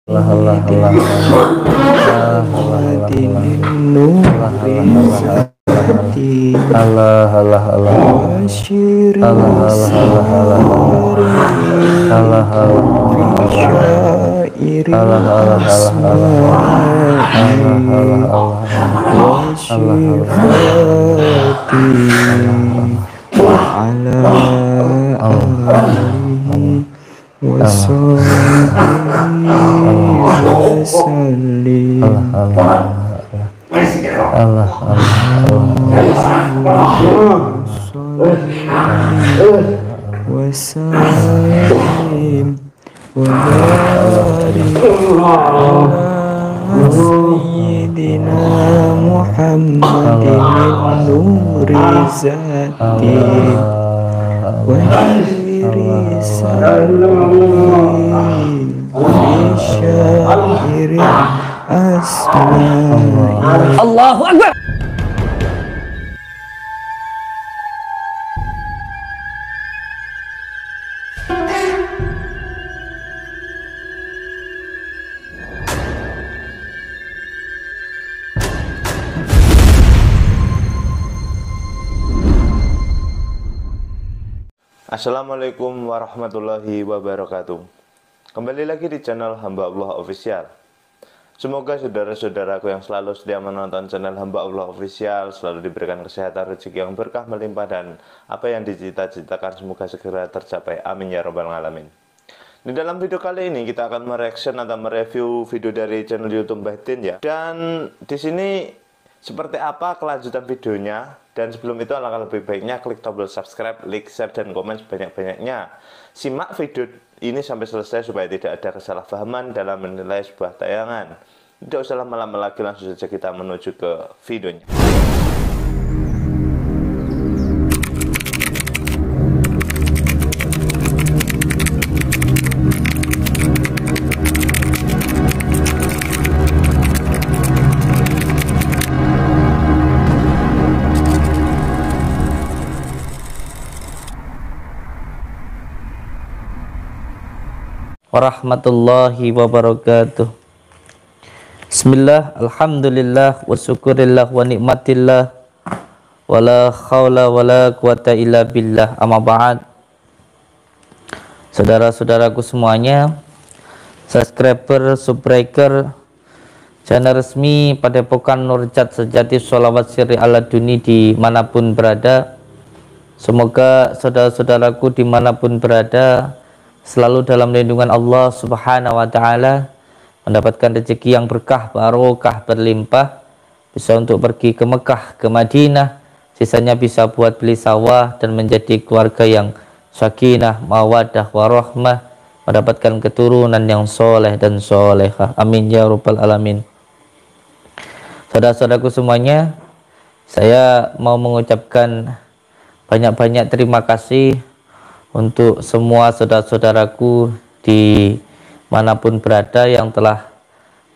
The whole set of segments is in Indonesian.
Allahu Akbar. Assalamualaikum warahmatullahi wabarakatuh. Kembali lagi di channel Hamba Allah Official. Semoga saudara-saudaraku yang selalu setia menonton channel Hamba Allah Official selalu diberikan kesehatan, rezeki yang berkah melimpah, dan apa yang dicita-citakan semoga segera tercapai. Amin ya rabbal alamin. Di dalam video kali ini kita akan mereaction atau mereview video dari channel YouTube Mbah Din ya. Dan di sini seperti apa kelanjutan videonya? Dan sebelum itu alangkah lebih baiknya klik tombol subscribe, like, share, dan komen sebanyak-banyaknya. Simak video ini sampai selesai supaya tidak ada kesalahpahaman dalam menilai sebuah tayangan. Tidak usah lama-lama lagi, langsung saja kita menuju ke videonya. Warahmatullahi wabarakatuh. Bismillah, alhamdulillah, wa syukurillah, wa nikmatillah, wa la khawla wa la quwata illa billah, amma ba'd. Saudara-saudaraku semuanya, subscriber, subbreaker channel resmi Padepokan Nurjat Sejati Sholawat Sirri ala Duni dimanapun berada, semoga saudara-saudaraku dimanapun berada selalu dalam lindungan Allah Subhanahu wa Ta'ala, mendapatkan rezeki yang berkah, barokah, berlimpah, bisa untuk pergi ke Mekah, ke Madinah, sisanya bisa buat beli sawah dan menjadi keluarga yang sakinah, mawadah, warahmah, mendapatkan keturunan yang soleh dan solehah. Amin ya rabbal alamin. Saudara-saudaraku semuanya, saya mau mengucapkan banyak-banyak terima kasih untuk semua saudara-saudaraku di manapun berada yang telah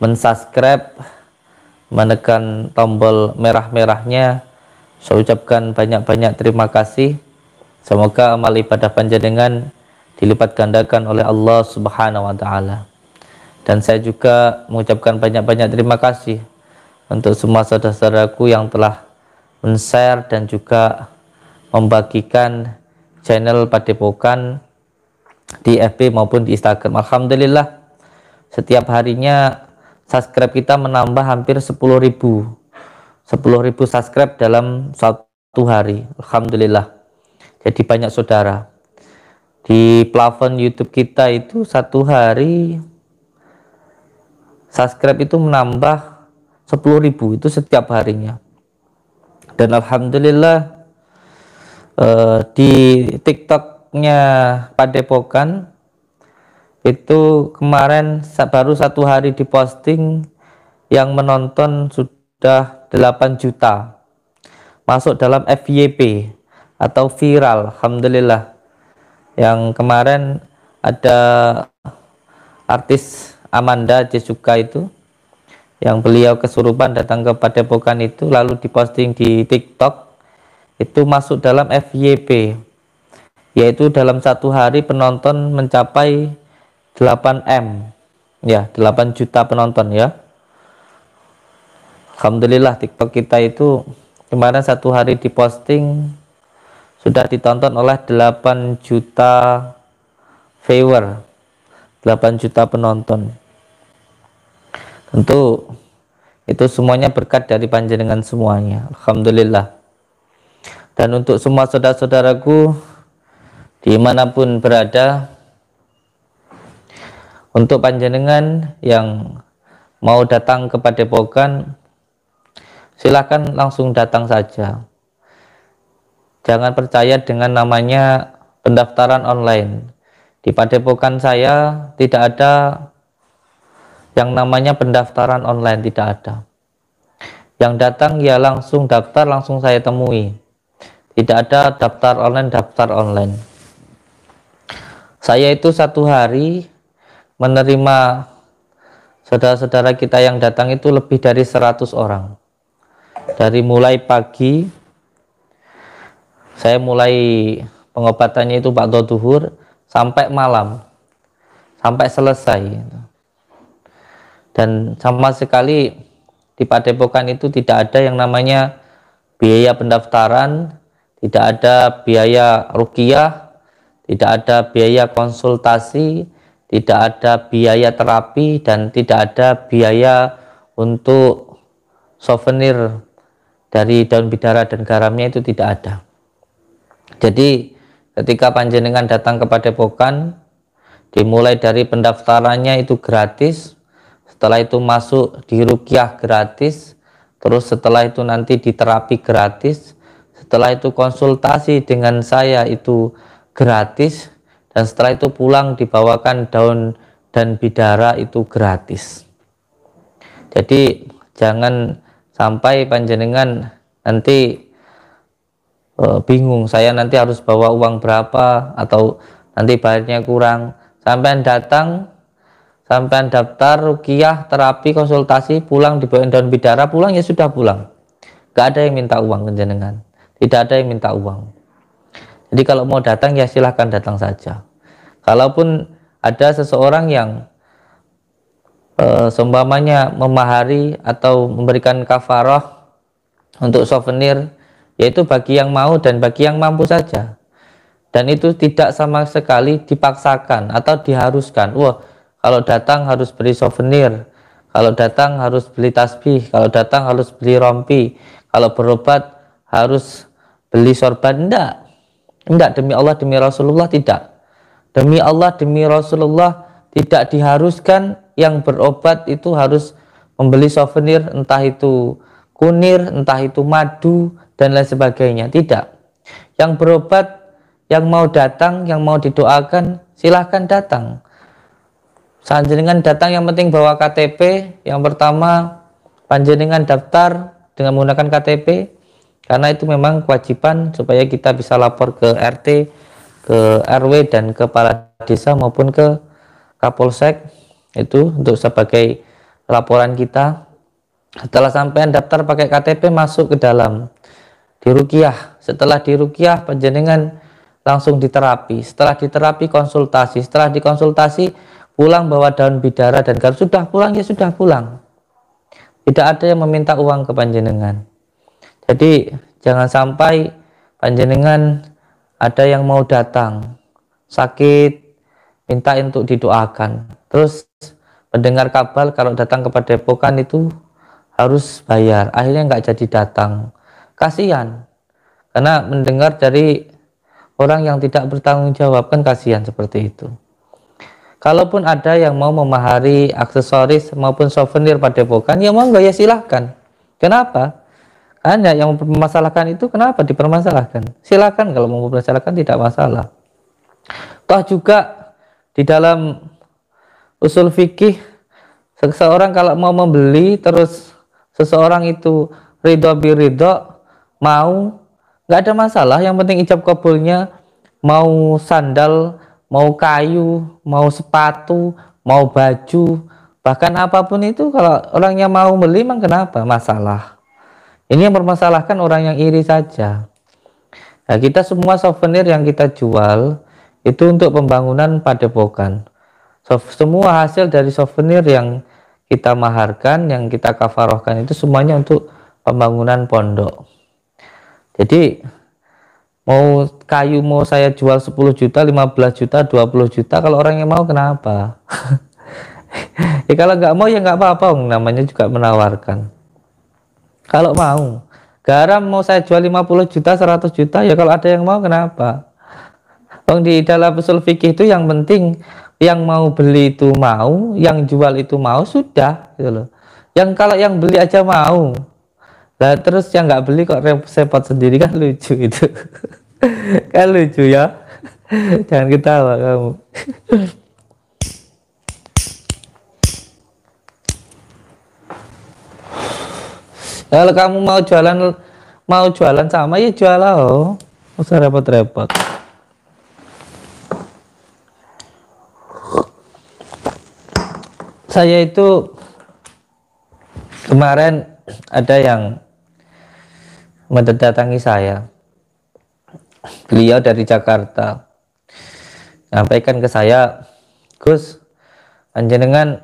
mensubscribe, menekan tombol merah-merahnya. Saya ucapkan banyak-banyak terima kasih. Semoga amal ibadah panjenengan dilipat gandakan oleh Allah Subhanahu wa Ta'ala. Dan saya juga mengucapkan banyak-banyak terima kasih untuk semua saudara-saudaraku yang telah men-share dan juga membagikan channel Padepokan di FB maupun di Instagram. Alhamdulillah, setiap harinya subscribe kita menambah hampir 10.000 subscribe dalam satu hari. Alhamdulillah, jadi banyak saudara. Di plafon YouTube kita itu satu hari subscribe itu menambah 10.000 itu setiap harinya. Dan alhamdulillah, di TikToknya Padepokan itu kemarin baru satu hari diposting yang menonton sudah 8 juta, masuk dalam FYP atau viral. Alhamdulillah, yang kemarin ada artis Amanda Jesuka itu yang beliau kesurupan datang ke Padepokan itu lalu diposting di TikTok, itu masuk dalam FYP, yaitu dalam satu hari penonton mencapai 8M. Ya, 8 juta penonton ya. Alhamdulillah TikTok kita itu kemarin satu hari diposting sudah ditonton oleh 8 juta viewer, 8 juta penonton. Tentu itu semuanya berkat dari panjenengan semuanya. Alhamdulillah. Dan untuk semua saudara-saudaraku dimanapun berada, untuk panjenengan yang mau datang ke Padepokan, silakan langsung datang saja. Jangan percaya dengan namanya pendaftaran online. Di Padepokan saya tidak ada yang namanya pendaftaran online, tidak ada. Yang datang ya langsung daftar, langsung saya temui. Tidak ada daftar online. Saya itu satu hari menerima saudara-saudara kita yang datang itu lebih dari 100 orang. Dari mulai pagi, saya mulai pengobatannya itu ba'da duhur sampai malam, sampai selesai. Dan sama sekali di Padepokan itu tidak ada yang namanya biaya pendaftaran, tidak ada biaya ruqyah, tidak ada biaya konsultasi, tidak ada biaya terapi, dan tidak ada biaya untuk souvenir dari daun bidara dan garamnya, itu tidak ada. Jadi ketika panjenengan datang ke Padepokan, dimulai dari pendaftarannya itu gratis, setelah itu masuk di ruqyah gratis, terus setelah itu nanti di terapi gratis, setelah itu konsultasi dengan saya itu gratis, dan setelah itu pulang dibawakan daun dan bidara itu gratis. Jadi jangan sampai panjenengan nanti bingung, saya nanti harus bawa uang berapa atau nanti bayarnya kurang. Sampai datang, sampai daftar ruqyah, terapi, konsultasi, pulang dibawain daun bidara, pulang ya sudah pulang. Gak ada yang minta uang panjenengan, tidak ada yang minta uang. Jadi kalau mau datang ya silahkan datang saja. Kalaupun ada seseorang yang seumpamanya memahari atau memberikan kafarah untuk souvenir, yaitu bagi yang mau dan bagi yang mampu saja. Dan itu tidak sama sekali dipaksakan atau diharuskan. Wah, kalau datang harus beli souvenir, kalau datang harus beli tasbih, kalau datang harus beli rompi, kalau berobat harus beli sorban. Enggak, demi Allah, demi Rasulullah tidak. Demi Allah, demi Rasulullah tidak diharuskan yang berobat itu harus membeli souvenir, entah itu kunir, entah itu madu, dan lain sebagainya. Tidak. Yang berobat, yang mau datang, yang mau didoakan, silahkan datang. Panjenengan datang yang penting bawa KTP. Yang pertama, panjenengan daftar dengan menggunakan KTP, karena itu memang kewajiban supaya kita bisa lapor ke RT, ke RW, dan ke kepala desa maupun ke Kapolsek, itu untuk sebagai laporan kita. Setelah sampai daftar pakai KTP, masuk ke dalam di ruqyah. Setelah di ruqyah, panjenengan langsung diterapi. Setelah diterapi konsultasi, setelah dikonsultasi pulang bawa daun bidara dan garam. Sudah pulang ya sudah pulang, tidak ada yang meminta uang ke panjenengan. Jadi jangan sampai panjenengan ada yang mau datang sakit minta untuk didoakan, terus mendengar kabar kalau datang ke Padepokan itu harus bayar, akhirnya nggak jadi datang. Kasihan, karena mendengar dari orang yang tidak bertanggung jawab, kan kasihan seperti itu. Kalaupun ada yang mau memahari aksesoris maupun souvenir Padepokan, ya monggo ya silahkan. Kenapa? Hanya yang mempermasalahkan itu kenapa dipermasalahkan? Silakan, kalau mau mempermasalahkan tidak masalah. Toh juga di dalam usul fikih, seseorang kalau mau membeli terus seseorang itu ridho biridho, mau, nggak ada masalah. Yang penting ijab kabulnya, mau sandal, mau kayu, mau sepatu, mau baju, bahkan apapun itu, kalau orangnya mau beli, memang kenapa masalah? Ini yang mempermasalahkan orang yang iri saja. Nah, kita semua souvenir yang kita jual itu untuk pembangunan Padepokan. Semua hasil dari souvenir yang kita maharkan, yang kita kafarohkan itu semuanya untuk pembangunan pondok. Jadi mau kayu mau saya jual 10 juta, 15 juta, 20 juta, kalau orang yang mau kenapa? Ya kalau nggak mau ya nggak apa-apa, namanya juga menawarkan. Kalau mau garam mau saya jual 50 juta, 100 juta, ya kalau ada yang mau kenapa? Di dalam usul fikih itu yang penting yang mau beli itu mau, yang jual itu mau, sudah gitu loh. Yang kalau yang beli aja mau, lah terus yang nggak beli kok repot sendiri, kan lucu itu. Kan lucu ya. Jangan ketawa kamu. Kalau kamu mau jualan sama ya jual lah, nggak usah repot-repot. Saya itu kemarin ada yang mendatangi saya, beliau dari Jakarta, sampaikan ke saya, Gus, panjenengan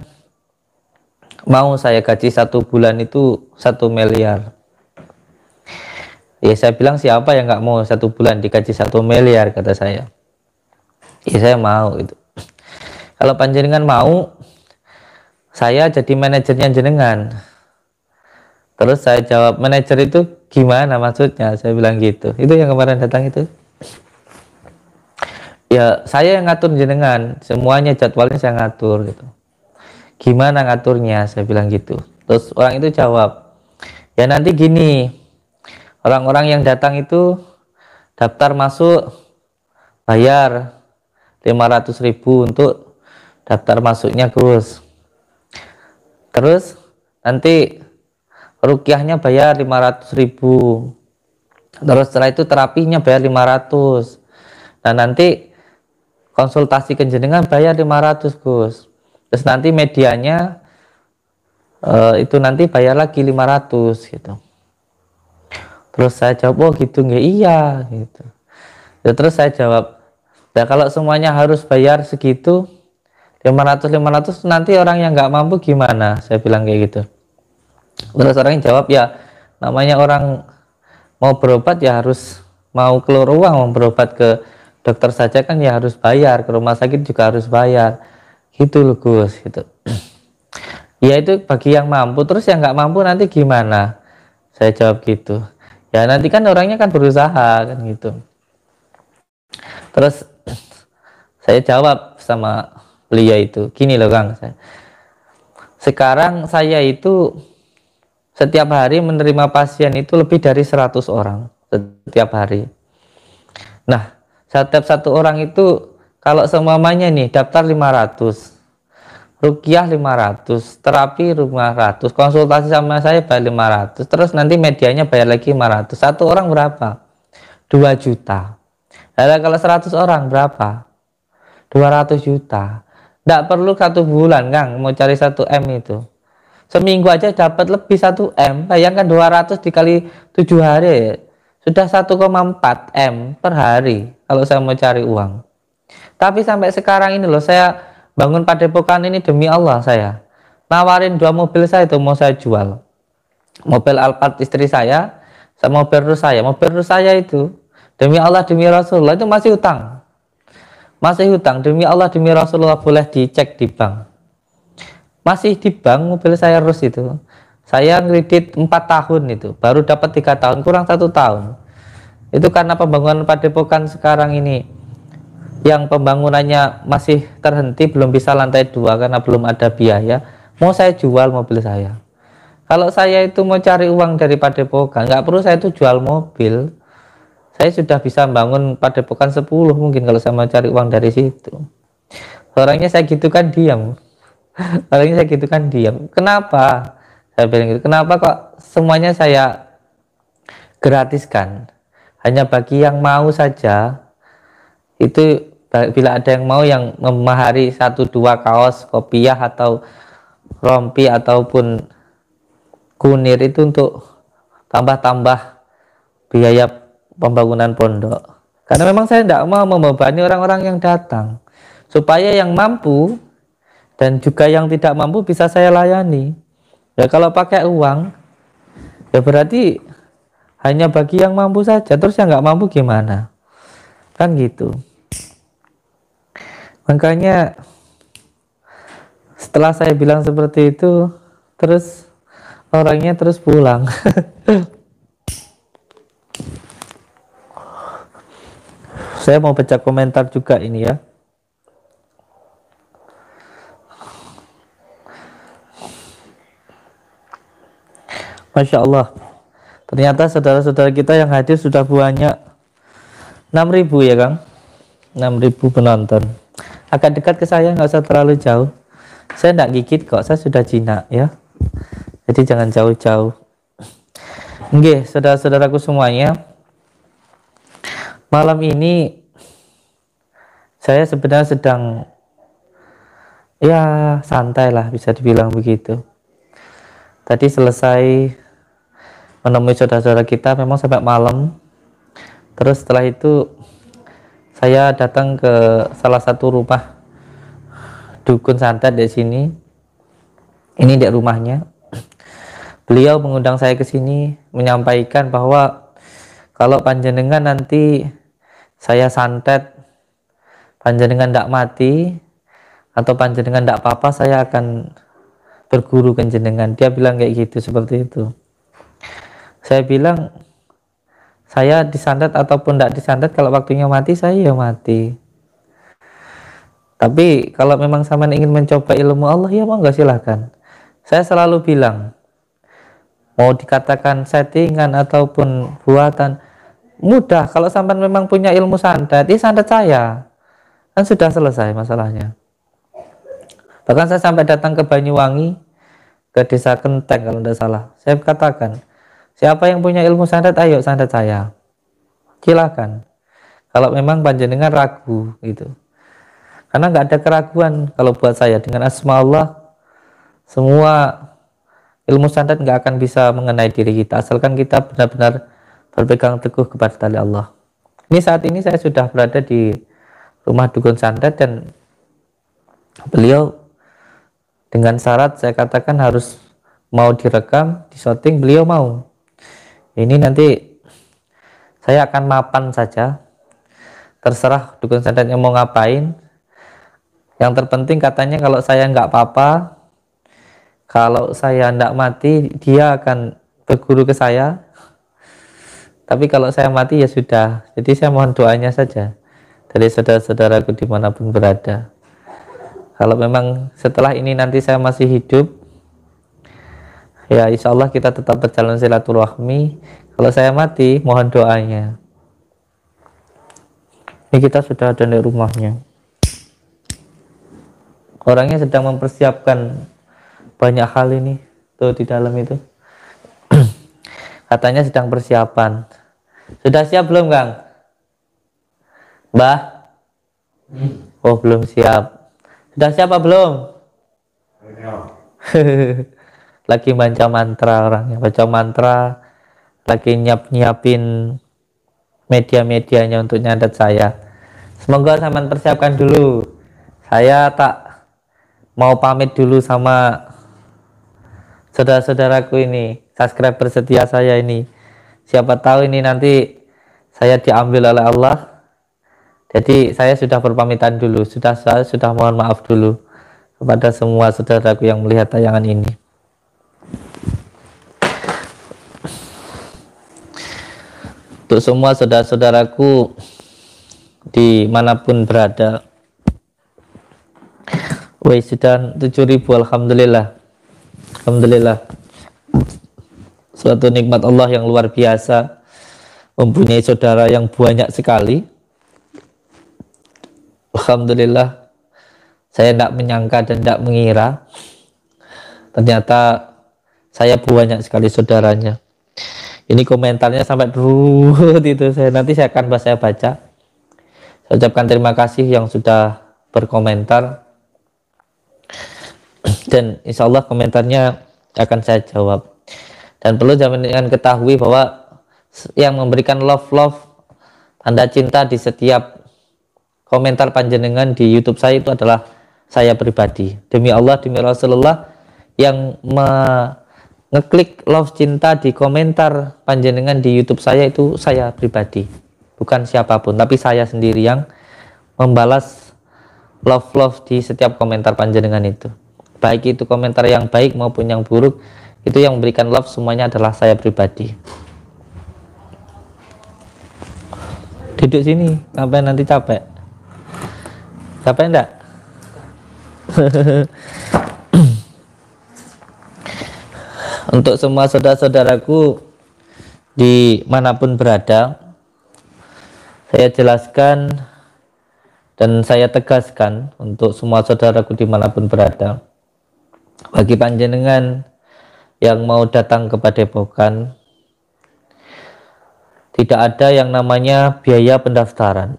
mau saya gaji 1 bulan itu 1 miliar. Ya saya bilang siapa yang nggak mau 1 bulan digaji 1 miliar, kata saya. Ya saya mau itu. Kalau panjenengan mau, saya jadi manajernya jenengan. Terus saya jawab, manajer itu gimana maksudnya? Saya bilang gitu. Itu yang kemarin datang itu. Ya saya yang ngatur jenengan, semuanya jadwalnya saya ngatur gitu. Gimana ngaturnya? Saya bilang gitu. Terus orang itu jawab, ya nanti gini, orang-orang yang datang itu daftar masuk, bayar 500.000 untuk daftar masuknya, Gus. Terus nanti rukyahnya bayar 500.000. Terus setelah itu terapinya bayar 500. Nah nanti konsultasi ke jenengan bayar 500, Gus. Terus nanti medianya itu nanti bayar lagi 500 gitu. Terus saya jawab, oh gitu nggak, iya gitu. Ya, terus saya jawab, nah kalau semuanya harus bayar segitu 500 nanti orang yang nggak mampu gimana? Saya bilang kayak gitu. Terus orang yang jawab, ya namanya orang mau berobat ya harus, mau keluar uang mau berobat ke dokter saja kan ya harus bayar, ke rumah sakit juga harus bayar gitu loh, Gus gitu. Ya itu bagi yang mampu, terus yang nggak mampu nanti gimana? Saya jawab gitu. Ya nanti kan orangnya kan berusaha kan gitu. Terus saya jawab sama beliau itu, gini loh Kang, sekarang saya itu setiap hari menerima pasien itu lebih dari 100 orang setiap hari. Nah setiap satu orang itu kalau semuanya nih daftar 500, rukyah 500, terapi 500, konsultasi sama saya bayar 500, terus nanti medianya bayar lagi 500. Satu orang berapa? 2 juta. Lalu kalau 100 orang berapa? 200 juta. Tidak perlu 1 bulan, Kang, mau cari 1 M itu. Seminggu aja dapat lebih 1 M. Bayangkan 200 dikali 7 hari, sudah 1,4 M per hari kalau saya mau cari uang. Tapi sampai sekarang ini loh, saya bangun padepokan ini demi Allah, saya nawarin 2 mobil saya itu mau saya jual. Mobil Alphard istri saya, sama mobil Rus saya. Mobil Rus saya itu demi Allah, demi Rasulullah itu masih hutang. Masih hutang, demi Allah, demi Rasulullah, boleh dicek di bank. Masih di bank mobil saya Rus itu. Saya kredit 4 tahun itu, baru dapat 3 tahun, kurang 1 tahun. Itu karena pembangunan padepokan sekarang ini yang pembangunannya masih terhenti, belum bisa lantai 2 karena belum ada biaya. Mau saya jual mobil saya. Kalau saya itu mau cari uang dari padepokan, nggak perlu saya itu jual mobil. Saya sudah bisa bangun padepokan 10 mungkin kalau saya mau cari uang dari situ. Orangnya saya gitu kan diam. Orangnya saya gitu kan diam. Kenapa? Saya bilang gitu. Kenapa kok semuanya saya gratiskan? Hanya bagi yang mau saja. Itu bila ada yang mau yang memahari 1-2 kaos kopiah atau rompi ataupun kunir itu untuk tambah-tambah biaya pembangunan pondok. Karena memang saya tidak mau membebani orang-orang yang datang, supaya yang mampu dan juga yang tidak mampu bisa saya layani. Ya kalau pakai uang ya berarti hanya bagi yang mampu saja, terus yang nggak mampu gimana, kan gitu. Makanya setelah saya bilang seperti itu, terus orangnya terus pulang. Saya mau baca komentar juga ini ya. Masya Allah, ternyata saudara-saudara kita yang hadir sudah banyak, 6.000 ya Kang, 6.000 penonton. Agak dekat ke saya, nggak usah terlalu jauh. Saya nggak gigit kok, saya sudah jinak ya. Jadi jangan jauh-jauh. Oke, saudara-saudaraku semuanya, malam ini saya sebenarnya sedang ya santai lah, bisa dibilang begitu. Tadi selesai menemui saudara-saudara kita memang sampai malam. Terus setelah itu saya datang ke salah satu rumah dukun santet di sini. Ini di rumahnya. Beliau mengundang saya ke sini menyampaikan bahwa kalau panjenengan nanti saya santet, panjenengan tidak mati atau panjenengan tidak apa-apa, saya akan berguru ke jenengan. Dia bilang kayak gitu, seperti itu. Saya bilang, saya disantet ataupun tidak disantet, kalau waktunya mati saya ya mati. Tapi kalau memang sama ingin mencoba ilmu Allah, ya monggo silahkan. Saya selalu bilang, mau dikatakan settingan ataupun buatan, mudah. Kalau sampai memang punya ilmu santet, ya santet saya, kan sudah selesai masalahnya. Bahkan saya sampai datang ke Banyuwangi, ke desa Kenteng kalau tidak salah. Saya katakan, siapa yang punya ilmu santet, ayo santet saya. Silakan. Kalau memang panjenengan ragu gitu. Karena nggak ada keraguan kalau buat saya dengan asma Allah, semua ilmu santet nggak akan bisa mengenai diri kita asalkan kita benar-benar berpegang teguh kepada tali Allah. Ini saat ini saya sudah berada di rumah dukun santet dan beliau dengan syarat saya katakan harus mau direkam, disyuting, beliau mau. Ini nanti saya akan mapan saja, terserah dukun santetnya mau ngapain. Yang terpenting katanya kalau saya nggak apa-apa, kalau saya nggak mati, dia akan berguru ke saya. Tapi kalau saya mati ya sudah. Jadi saya mohon doanya saja dari saudara-saudaraku dimanapun berada. Kalau memang setelah ini nanti saya masih hidup, ya insya Allah kita tetap berjalan silaturahmi. Kalau saya mati, mohon doanya. Ini kita sudah ada di rumahnya. Orangnya sedang mempersiapkan banyak hal ini tuh di dalam itu. Katanya sedang persiapan. Sudah siap belum Kang? Mbah? Oh belum siap. Sudah siap apa belum? Lagi baca mantra orangnya, baca mantra, lagi nyiapin media-medianya untuk nyantet saya. Semoga sampean persiapkan dulu. Saya tak mau pamit dulu sama saudara-saudaraku ini, subscriber setia saya ini. Siapa tahu ini nanti saya diambil oleh Allah. Jadi saya sudah berpamitan dulu, saya sudah mohon maaf dulu kepada semua saudaraku yang melihat tayangan ini. Untuk semua saudara-saudaraku dimanapun berada, sudah 7.000, alhamdulillah. Alhamdulillah. Suatu nikmat Allah yang luar biasa, mempunyai saudara yang banyak sekali. Alhamdulillah. Saya tidak menyangka dan tidak mengira ternyata saya banyak sekali saudaranya. Ini komentarnya sampai berut itu. Nanti saya akan saya baca. Saya ucapkan terima kasih yang sudah berkomentar. Dan insya Allah komentarnya akan saya jawab. Dan perlu jangan ketahui bahwa yang memberikan love tanda cinta di setiap komentar panjenengan di YouTube saya itu adalah saya pribadi. Demi Allah, demi Rasulullah, yang ngeklik love cinta di komentar panjenengan di YouTube saya itu saya pribadi, bukan siapapun, tapi saya sendiri yang membalas love di setiap komentar panjenengan itu, baik itu komentar yang baik maupun yang buruk. Itu yang memberikan love semuanya adalah saya pribadi. Duduk sini, sampai nanti capek enggak? Untuk semua saudara-saudaraku dimanapun berada, saya jelaskan dan saya tegaskan untuk semua saudaraku dimanapun berada, bagi panjenengan yang mau datang ke Padepokan, tidak ada yang namanya biaya pendaftaran.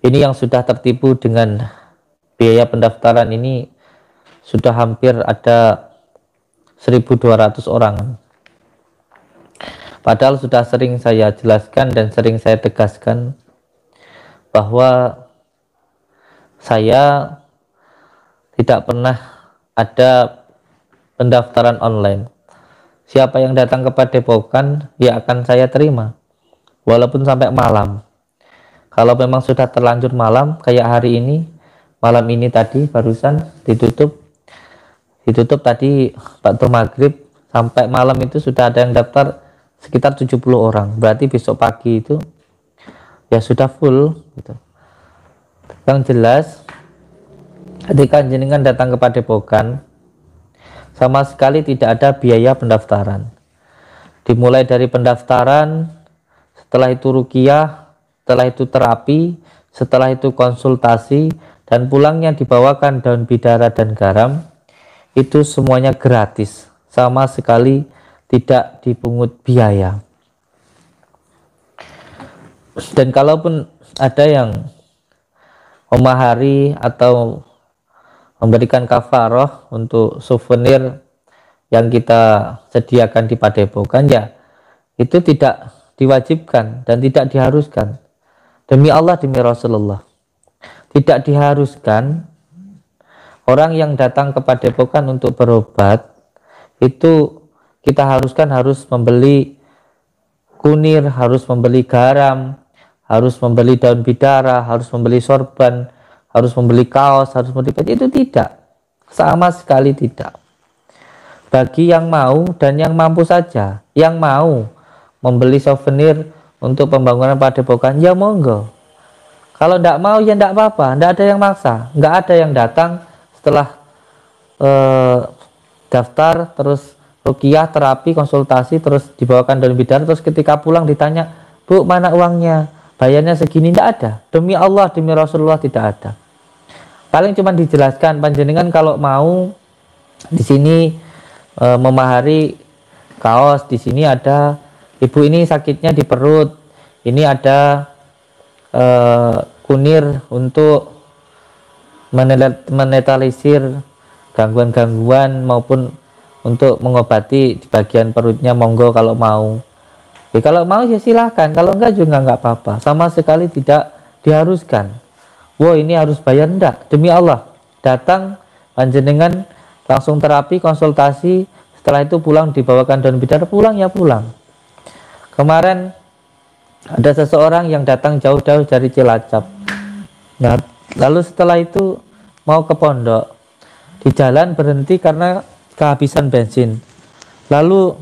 Ini yang sudah tertipu dengan biaya pendaftaran ini sudah hampir ada 1.200 orang. Padahal sudah sering saya jelaskan dan sering saya tegaskan bahwa saya tidak pernah ada pendaftaran online. Siapa yang datang ke Padepokan, ya akan saya terima, walaupun sampai malam. Kalau memang sudah terlanjur malam, kayak hari ini, malam ini tadi barusan ditutup tadi waktu maghrib, sampai malam itu sudah ada yang daftar sekitar 70 orang. Berarti besok pagi itu ya sudah full gitu. Yang jelas, ketika jenengan datang ke Padepokan, sama sekali tidak ada biaya pendaftaran. Dimulai dari pendaftaran, setelah itu ruqyah, setelah itu terapi, setelah itu konsultasi, dan pulangnya dibawakan daun bidara dan garam. Itu semuanya gratis, sama sekali tidak dipungut biaya. Dan kalaupun ada yang memahari atau memberikan kafaroh untuk souvenir yang kita sediakan di Padepokan, ya itu tidak diwajibkan dan tidak diharuskan. Demi Allah, demi Rasulullah, tidak diharuskan orang yang datang ke Padepokan untuk berobat itu kita haruskan harus membeli kunir, harus membeli garam, harus membeli daun bidara, harus membeli sorban, harus membeli kaos, harus membeli baju. Itu tidak, sama sekali tidak. Bagi yang mau dan yang mampu saja, yang mau membeli souvenir untuk pembangunan Padepokan, ya monggo. Kalau tidak mau ya tidak apa-apa, tidak ada yang maksa, nggak ada yang datang setelah daftar terus ruqyah, terapi, konsultasi, terus dibawakan daun bidara, terus ketika pulang ditanya, Bu, mana uangnya? Bayarnya segini. Tidak ada. Demi Allah, demi Rasulullah, tidak ada. Paling cuma dijelaskan, panjenengan kalau mau di sini memahari kaos, di sini ada ibu ini sakitnya di perut, ini ada kunir untuk menetralisir gangguan-gangguan maupun untuk mengobati di bagian perutnya, monggo kalau mau. Ya, kalau mau ya silahkan, kalau enggak juga enggak apa-apa, sama sekali tidak diharuskan. Wow, ini harus bayar, enggak, demi Allah. Datang panjenengan langsung terapi, konsultasi, setelah itu pulang dibawakan daun bidara, pulang ya pulang. Kemarin ada seseorang yang datang jauh-jauh dari Cilacap. Nah, lalu setelah itu mau ke pondok, di jalan berhenti karena kehabisan bensin. Lalu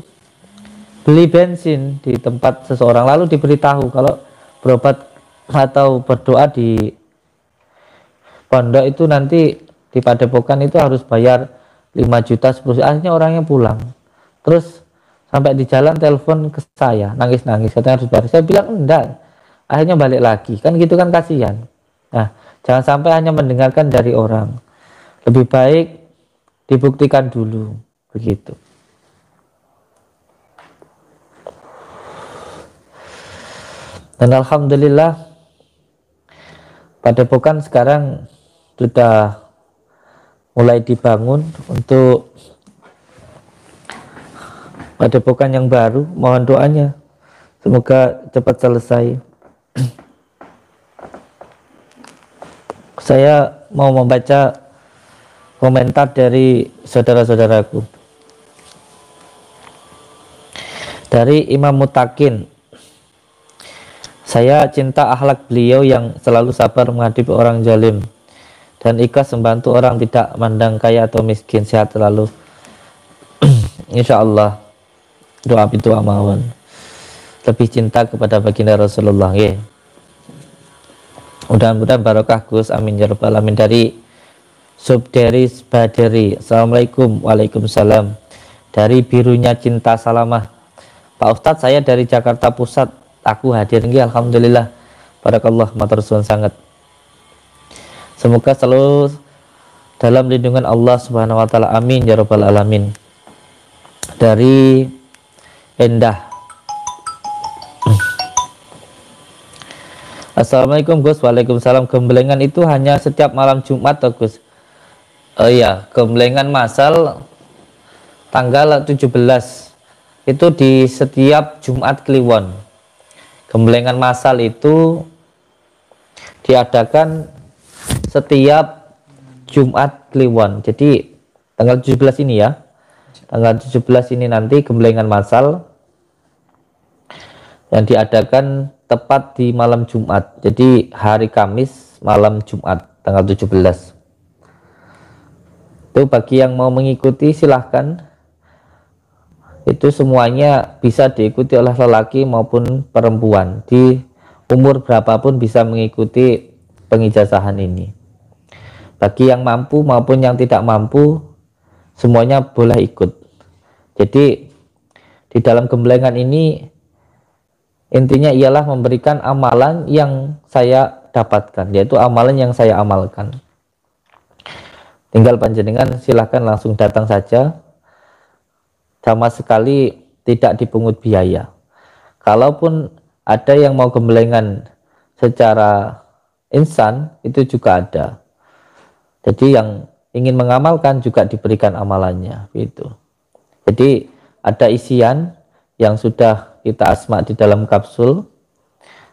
beli bensin di tempat seseorang, lalu diberitahu kalau berobat atau berdoa di pondok itu nanti di Padepokan itu harus bayar 5 juta 10 juta. Akhirnya orangnya pulang. Terus sampai di jalan telepon ke saya, nangis-nangis, katanya harus bayar. Saya bilang enggak. Akhirnya balik lagi. Kan gitu kan, kasihan. Nah, jangan sampai hanya mendengarkan dari orang. Lebih baik dibuktikan dulu, begitu. Dan alhamdulillah Padepokan sekarang sudah mulai dibangun untuk Padepokan yang baru. Mohon doanya semoga cepat selesai. Saya mau membaca komentar dari saudara-saudaraku. Dari Imam Mutakin, saya cinta akhlak beliau yang selalu sabar menghadapi orang zalim dan ikhlas membantu orang, tidak mandang kaya atau miskin. Sehat selalu. Insya Allah, doa itu mawon. Lebih cinta kepada baginda Rasulullah. Ya. Mudah-mudahan barokah Gus, amin ya rabbal alamin. Dari Subderis Baderi, assalamualaikum. Waalaikumsalam. Dari Birunya Cinta Salamah, Pak Ustadz, saya dari Jakarta Pusat, aku hadir nggih, alhamdulillah. Barakallah, matur suwun sangat. Semoga selalu dalam lindungan Allah Subhanahu wa taala, amin ya rabbal alamin. Dari Endah, assalamualaikum Gus. Waalaikumsalam. Gemblengan itu hanya setiap malam Jumat toh Gus? Oh iya, gemblengan masal tanggal 17 itu di setiap Jumat Kliwon. Gemblengan masal itu diadakan setiap Jumat Kliwon. Jadi tanggal 17 ini ya, tanggal 17 ini nanti gemblengan masal yang diadakan tepat di malam Jumat. Jadi hari Kamis malam Jumat tanggal 17. Itu bagi yang mau mengikuti silahkan. Itu semuanya bisa diikuti oleh lelaki maupun perempuan. Di umur berapapun bisa mengikuti pengijazahan ini. Bagi yang mampu maupun yang tidak mampu, semuanya boleh ikut. Jadi di dalam gemblengan ini intinya ialah memberikan amalan yang saya dapatkan, yaitu amalan yang saya amalkan. Tinggal panjenengan silahkan langsung datang saja, sama sekali tidak dipungut biaya. Kalaupun ada yang mau gemblengan secara instan, itu juga ada. Jadi yang ingin mengamalkan juga diberikan amalannya, gitu. Jadi ada isian yang sudah kita asma di dalam kapsul,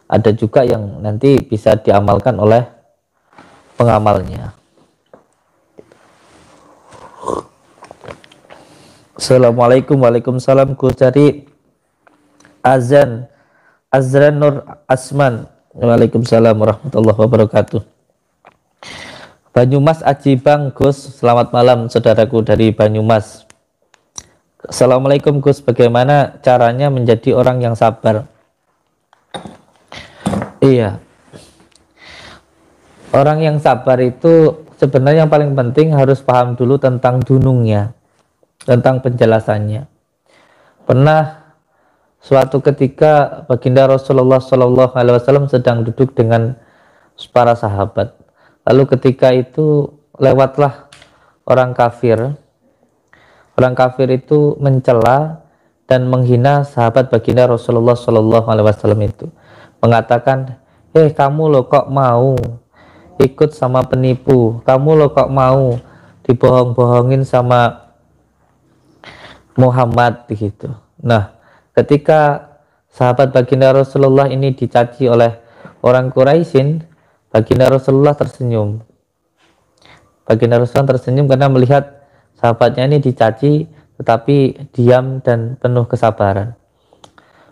ada juga yang nanti bisa diamalkan oleh pengamalnya. Assalamualaikum. Waalaikumsalam. Gus, dari Azran Nur Asman. Waalaikumsalam warahmatullahi wabarakatuh. Banyumas Ajibang Gus, selamat malam saudaraku dari Banyumas. Assalamualaikum Gus, bagaimana caranya menjadi orang yang sabar? Iya, orang yang sabar itu sebenarnya yang paling penting harus paham dulu tentang dunungnya, tentang penjelasannya. Pernah suatu ketika baginda Rasulullah SAW sedang duduk dengan para sahabat. Lalu ketika itu lewatlah orang kafir. Orang kafir itu mencela dan menghina sahabat baginda Rasulullah SAW itu, mengatakan, kamu lo kok mau ikut sama penipu, kamu lo kok mau dibohong-bohongin sama Muhammad gitu. Nah, ketika sahabat baginda Rasulullah ini dicaci oleh orang Quraisyin, baginda Rasulullah tersenyum. Baginda Rasulullah tersenyum karena melihat sahabatnya ini dicaci tetapi diam dan penuh kesabaran.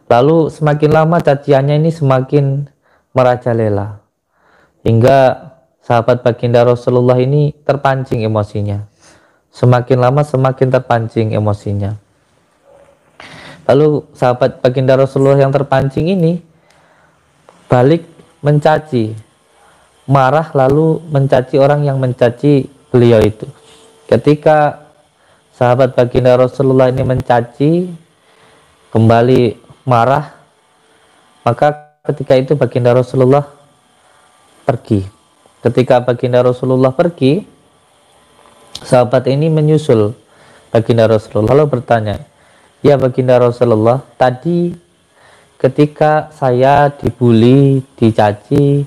Lalu semakin lama caciannya ini semakin merajalela, hingga sahabat baginda Rasulullah ini terpancing emosinya. Semakin lama semakin terpancing emosinya. Lalu sahabat baginda Rasulullah yang terpancing ini balik mencaci, marah lalu mencaci orang yang mencaci beliau itu. Ketika sahabat baginda Rasulullah ini mencaci, kembali marah, maka ketika itu baginda Rasulullah pergi. Ketika baginda Rasulullah pergi, sahabat ini menyusul baginda Rasulullah lalu bertanya, ya baginda Rasulullah, tadi ketika saya dibully, dicaci,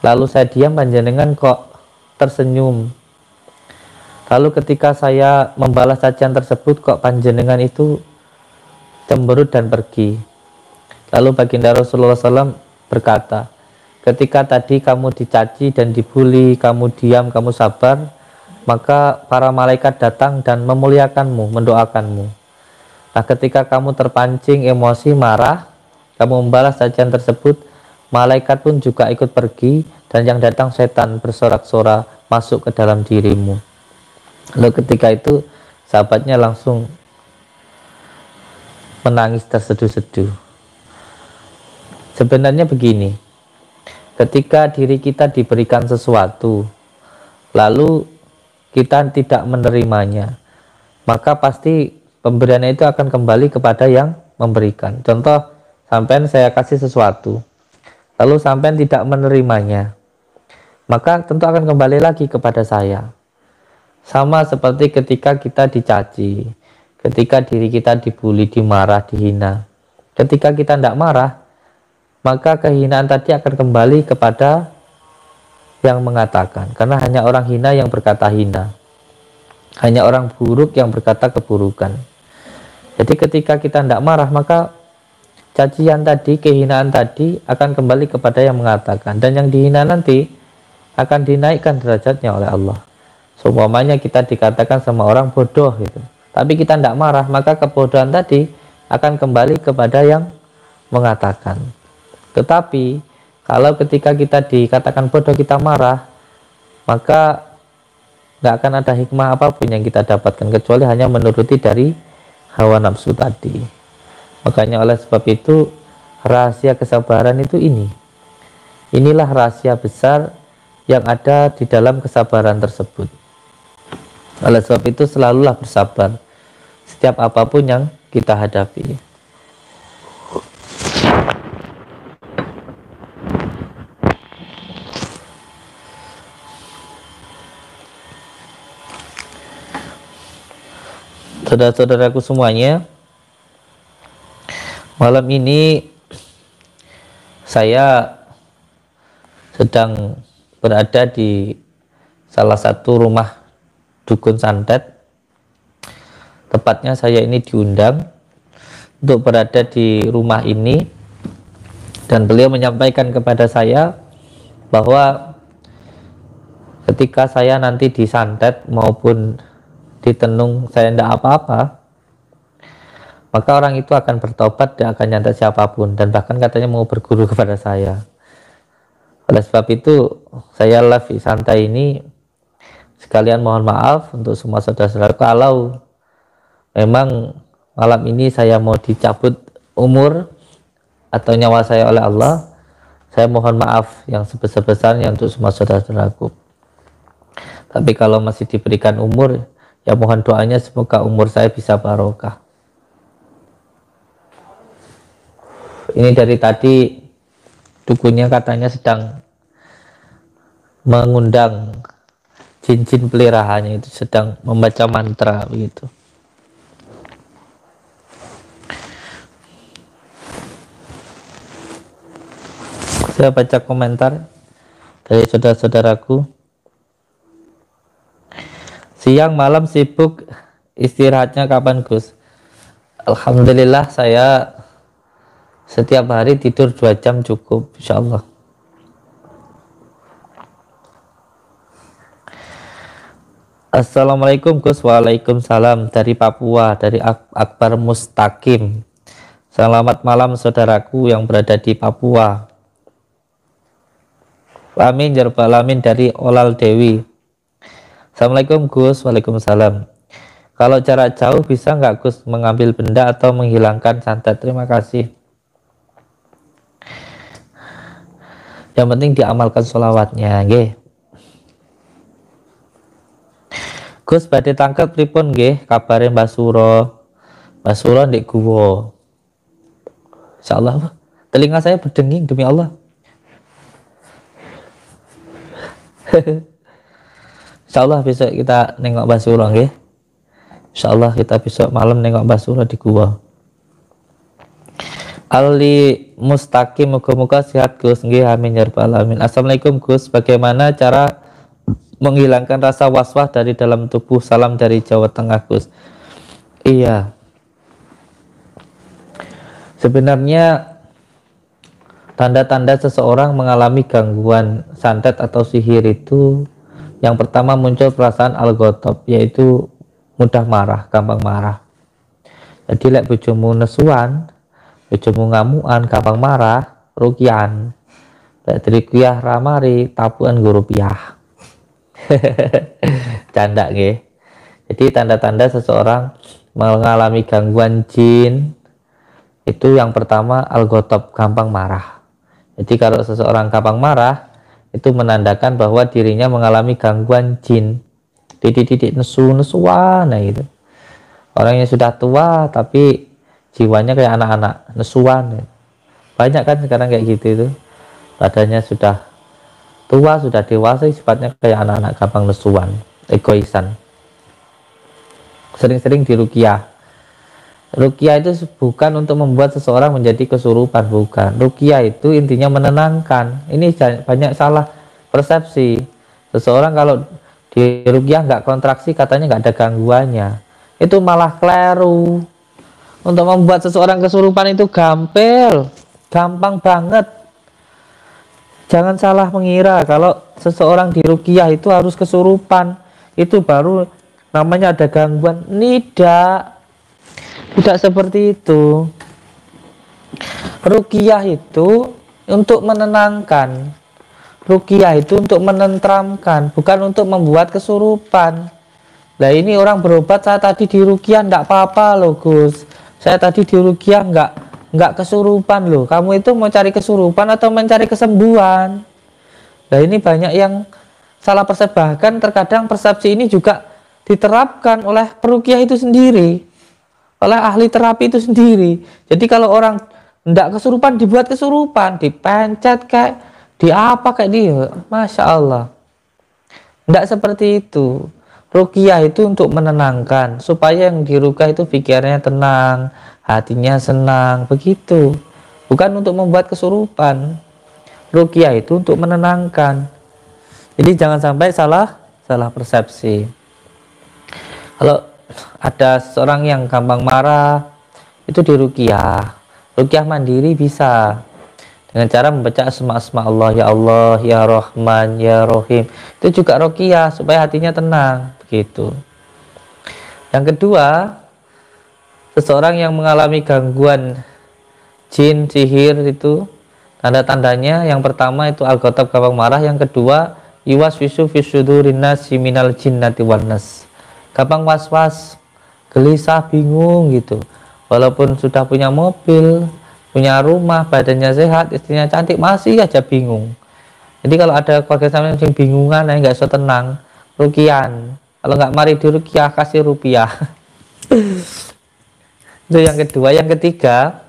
lalu saya diam, panjenengan kok tersenyum. Lalu ketika saya membalas cacian tersebut, kok panjenengan itu cemberut dan pergi. Lalu baginda Rasulullah SAW berkata, ketika tadi kamu dicaci dan dibully, kamu diam, kamu sabar, maka para malaikat datang dan memuliakanmu, mendoakanmu. Nah, ketika kamu terpancing emosi, marah, kamu membalas cacian tersebut, malaikat pun juga ikut pergi, dan yang datang setan bersorak-sorak masuk ke dalam dirimu. Lalu ketika itu sahabatnya langsung menangis terseduh-seduh. Sebenarnya begini, ketika diri kita diberikan sesuatu, lalu kita tidak menerimanya, maka pasti pemberiannya itu akan kembali kepada yang memberikan. Contoh, sampean saya kasih sesuatu, lalu sampean tidak menerimanya, maka tentu akan kembali lagi kepada saya. Sama seperti ketika kita dicaci, ketika diri kita dibully, dimarah, dihina. Ketika kita tidak marah, maka kehinaan tadi akan kembali kepada yang mengatakan. Karena hanya orang hina yang berkata hina, hanya orang buruk yang berkata keburukan. Jadi ketika kita tidak marah, maka cacian tadi, kehinaan tadi akan kembali kepada yang mengatakan. Dan yang dihina nanti akan dinaikkan derajatnya oleh Allah. Seumpamanya kita dikatakan sama orang bodoh gitu, tapi kita tidak marah, maka kebodohan tadi akan kembali kepada yang mengatakan. Tetapi kalau ketika kita dikatakan bodoh kita marah, maka nggak akan ada hikmah apapun yang kita dapatkan kecuali hanya menuruti dari hawa nafsu tadi. Makanya oleh sebab itu rahasia kesabaran itu inilah rahasia besar yang ada di dalam kesabaran tersebut. Oleh sebab itu selalulah bersabar setiap apapun yang kita hadapi. Saudara-saudaraku semuanya, malam ini saya sedang berada di salah satu rumah dukun santet. Tepatnya saya ini diundang untuk berada di rumah ini, dan beliau menyampaikan kepada saya bahwa ketika saya nanti disantet maupun ditenung saya tidak apa-apa, maka orang itu akan bertobat dan akan nyantet siapapun, dan bahkan katanya mau berguru kepada saya. Oleh sebab itu saya live santai ini sekalian mohon maaf untuk semua saudara-saudara, kalau memang malam ini saya mau dicabut umur atau nyawa saya oleh Allah, saya mohon maaf yang sebesar-besarnya untuk semua saudara-saudaraku. Tapi kalau masih diberikan umur, ya mohon doanya semoga umur saya bisa barokah. Ini dari tadi dukunnya katanya sedang mengundang jin-jin peliharaannya, itu sedang membaca mantra begitu. Saya baca komentar dari saudara-saudaraku. Siang malam sibuk, istirahatnya kapan Gus? Alhamdulillah saya setiap hari tidur 2 jam cukup, insya Allah. Assalamualaikum Gus. Waalaikumsalam, dari Papua, dari Akbar Mustaqim. Selamat malam saudaraku yang berada di Papua. Amin ya rabbal alamin, dari Olal Dewi. Assalamualaikum Gus. Waalaikumsalam. Kalau jarak jauh bisa nggak Gus mengambil benda atau menghilangkan santet? Terima kasih. Yang penting diamalkan sholawatnya, nggih. Gus badhe tangkep pripun nggih kabare Mbah Suro? Mbah Suro ndek guwa. Insyaallah telinga saya berdenging demi Allah. Insyaallah besok kita nengok Mbah Suro nggih. Insyaallah kita besok malam nengok Mbah Suro di gua. Ali Mustaqim, muga-muga sehat Gus. Nggih, amin ya rabbal alamin. Assalamualaikum Gus, bagaimana cara menghilangkan rasa was-was dari dalam tubuh? Salam dari Jawa Tengah Gus. Iya, sebenarnya Tanda-tanda seseorang mengalami gangguan santet atau sihir itu, yang pertama muncul perasaan al-ghadab, yaitu mudah marah, gampang marah. Jadi lek bojomu nesuan, bojomu ngamuan, gampang marah, rukian. Lek diruqyah ramari, tapukan nggo rupiah. Canda nggih. Jadi tanda-tanda seseorang mengalami gangguan jin itu yang pertama al-ghadab, gampang marah. Jadi kalau seseorang gampang marah itu menandakan bahwa dirinya mengalami gangguan jin. Titik-titik nesuan, nah itu. Orangnya sudah tua tapi jiwanya kayak anak-anak, nesuan. Banyak kan sekarang kayak gitu itu. Badannya sudah tua, sudah dewasa, sifatnya kayak anak-anak, gampang nesuan, egoisan. Sering-sering diruqyah. Ruqyah itu bukan untuk membuat seseorang menjadi kesurupan, bukan. Ruqyah itu intinya menenangkan. Ini banyak salah persepsi. Seseorang kalau di ruqyah nggak kontraksi, katanya nggak ada gangguannya. Itu malah keliru. Untuk membuat seseorang kesurupan itu gampang banget. Jangan salah mengira kalau seseorang di ruqyah itu harus kesurupan. Itu baru namanya ada gangguan. Tidak seperti itu. Ruqyah itu untuk menenangkan. Ruqyah itu untuk menenteramkan, bukan untuk membuat kesurupan. Nah ini orang berobat, saya tadi di ruqyah enggak apa-apa loh Gus. Saya tadi di ruqyah enggak kesurupan loh. Kamu itu mau cari kesurupan atau mencari kesembuhan? Nah ini banyak yang salah persepsi. Bahkan terkadang persepsi ini juga diterapkan oleh peruqyah itu sendiri, oleh ahli terapi itu sendiri. Jadi kalau orang tidak kesurupan dibuat kesurupan, dipencet kayak di apa kayak dia, masya Allah. Tidak seperti itu. Ruqyah itu untuk menenangkan, supaya yang diruqyah itu pikirannya tenang, hatinya senang, begitu. Bukan untuk membuat kesurupan. Ruqyah itu untuk menenangkan. Jadi jangan sampai salah persepsi. Kalau ada seorang yang gampang marah, itu diruqyah. Ruqyah mandiri bisa dengan cara membaca asma-asma Allah, ya Allah, ya Rahman, ya Rahim. Itu juga ruqyah supaya hatinya tenang, begitu. Yang kedua, seseorang yang mengalami gangguan jin, sihir itu tanda-tandanya yang pertama itu al-ghadab, gampang marah. Yang kedua, yuwaswisu fi sudurin nasi minal jinnati wan nas. Gampang was-was, gelisah, bingung gitu. Walaupun sudah punya mobil, punya rumah, badannya sehat, istrinya cantik, masih aja bingung. Jadi kalau ada keluarga sampean yang bingungan, nggak bisa tenang, ruqyan. Kalau nggak mari di ruqyah, kasih rupiah. Itu yang kedua. Yang ketiga,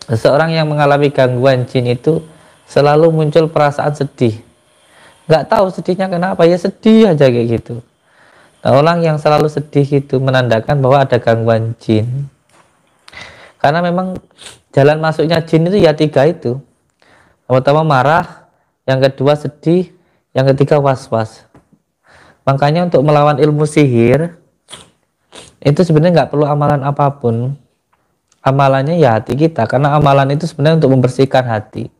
seseorang yang mengalami gangguan jin itu selalu muncul perasaan sedih. Nggak tahu sedihnya kenapa, ya sedih aja kayak gitu. Nah, orang yang selalu sedih itu menandakan bahwa ada gangguan jin. Karena memang jalan masuknya jin itu ya tiga itu. Yang pertama marah, yang kedua sedih, yang ketiga was-was. Makanya untuk melawan ilmu sihir itu sebenarnya nggak perlu amalan apapun. Amalannya ya hati kita, karena amalan itu sebenarnya untuk membersihkan hati.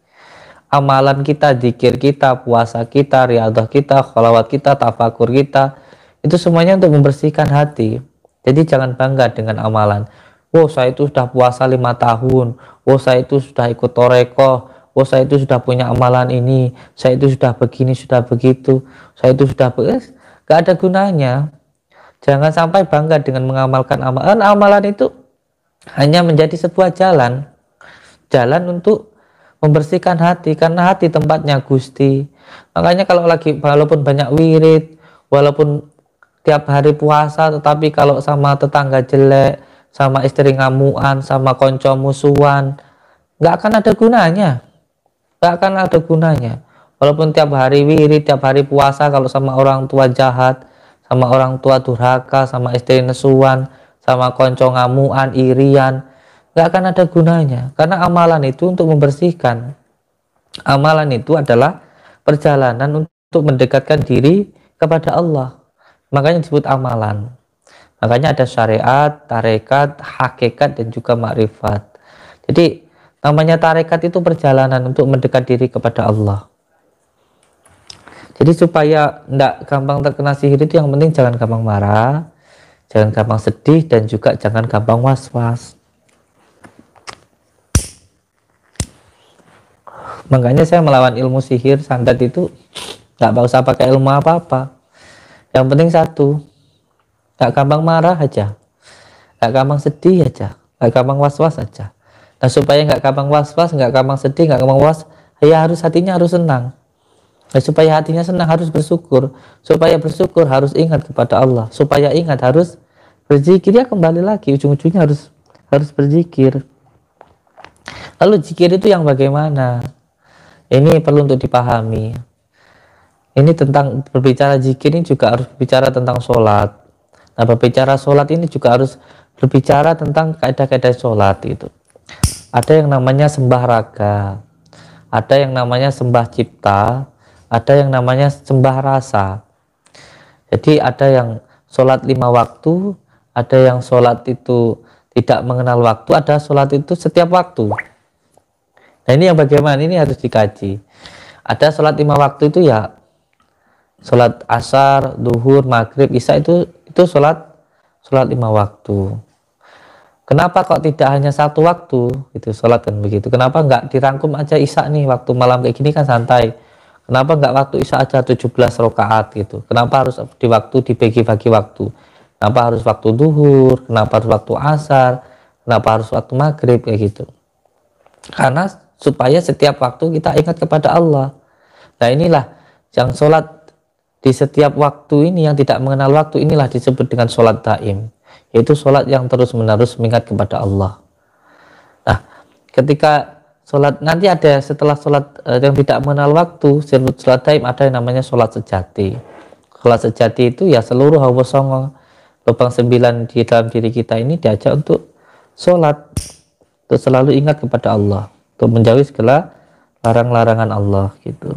Amalan kita, zikir kita, puasa kita, riyadhah kita, sholawat kita, tafakur kita, itu semuanya untuk membersihkan hati. Jadi jangan bangga dengan amalan. Oh saya itu sudah puasa 5 tahun, oh saya itu sudah ikut torekoh, oh saya itu sudah punya amalan ini, saya itu sudah begini, sudah begitu, saya itu sudah gak ada gunanya. Jangan sampai bangga dengan mengamalkan amalan. Amalan itu hanya menjadi sebuah jalan untuk membersihkan hati, karena hati tempatnya Gusti. Makanya kalau lagi, walaupun banyak wirid, walaupun tiap hari puasa, tetapi kalau sama tetangga jelek, sama istri ngamuan, sama konco musuhan, nggak akan ada gunanya. Nggak akan ada gunanya. Walaupun tiap hari wirid, tiap hari puasa, kalau sama orang tua jahat, sama orang tua durhaka, sama istri nesuan, sama konco ngamuan, irian, nggak akan ada gunanya. Karena amalan itu untuk membersihkan. Amalan itu adalah perjalanan untuk mendekatkan diri kepada Allah. Makanya disebut amalan. Makanya ada syariat, tarekat, hakikat, dan juga makrifat. Jadi Namanya tarekat itu perjalanan untuk mendekat diri kepada Allah. Jadi supaya tidak gampang terkena sihir itu yang penting jangan gampang marah, jangan gampang sedih, dan juga jangan gampang was-was. Makanya saya melawan ilmu sihir santet itu nggak usah pakai ilmu apa-apa. Yang penting satu, nggak gampang marah aja, nggak gampang sedih aja, nggak gampang was-was aja. Nah supaya nggak gampang was-was, nggak gampang sedih, nggak gampang was, ya harus hatinya harus senang. Nah, supaya hatinya senang harus bersyukur. Supaya bersyukur harus ingat kepada Allah. Supaya ingat harus berzikir. Ya kembali lagi ujung-ujungnya harus berzikir. Lalu zikir itu yang bagaimana? Ini perlu untuk dipahami. Ini tentang berbicara zikir ini juga harus berbicara tentang sholat. Nah berbicara sholat ini juga harus berbicara tentang kaidah-kaidah sholat itu. Ada yang namanya sembah raga, ada yang namanya sembah cipta, ada yang namanya sembah rasa. Jadi ada yang sholat 5 waktu, ada yang sholat itu tidak mengenal waktu, ada sholat itu setiap waktu. Nah ini yang bagaimana, ini harus dikaji. Ada sholat 5 waktu itu ya sholat asar, duhur, maghrib, isya itu sholat 5 waktu. Kenapa kok tidak hanya 1 waktu itu sholat kan begitu? Kenapa nggak dirangkum aja isya nih, waktu malam kayak gini kan santai. Kenapa nggak waktu isya aja 17 rakaat gitu? Kenapa harus di waktu dibagi-bagi waktu? Kenapa harus waktu duhur? Kenapa harus waktu asar? Kenapa harus waktu maghrib kayak gitu? Karena supaya setiap waktu kita ingat kepada Allah. Nah inilah yang sholat di setiap waktu ini yang tidak mengenal waktu, inilah disebut dengan sholat daim, yaitu sholat yang terus menerus mengingat kepada Allah. Nah ketika sholat nanti ada setelah sholat yang tidak mengenal waktu, sholat daim, ada yang namanya sholat sejati. Sholat sejati itu ya seluruh hawa songo, lubang 9 di dalam diri kita ini diajak untuk sholat, untuk selalu ingat kepada Allah, untuk menjauhi segala larang-larangan Allah gitu.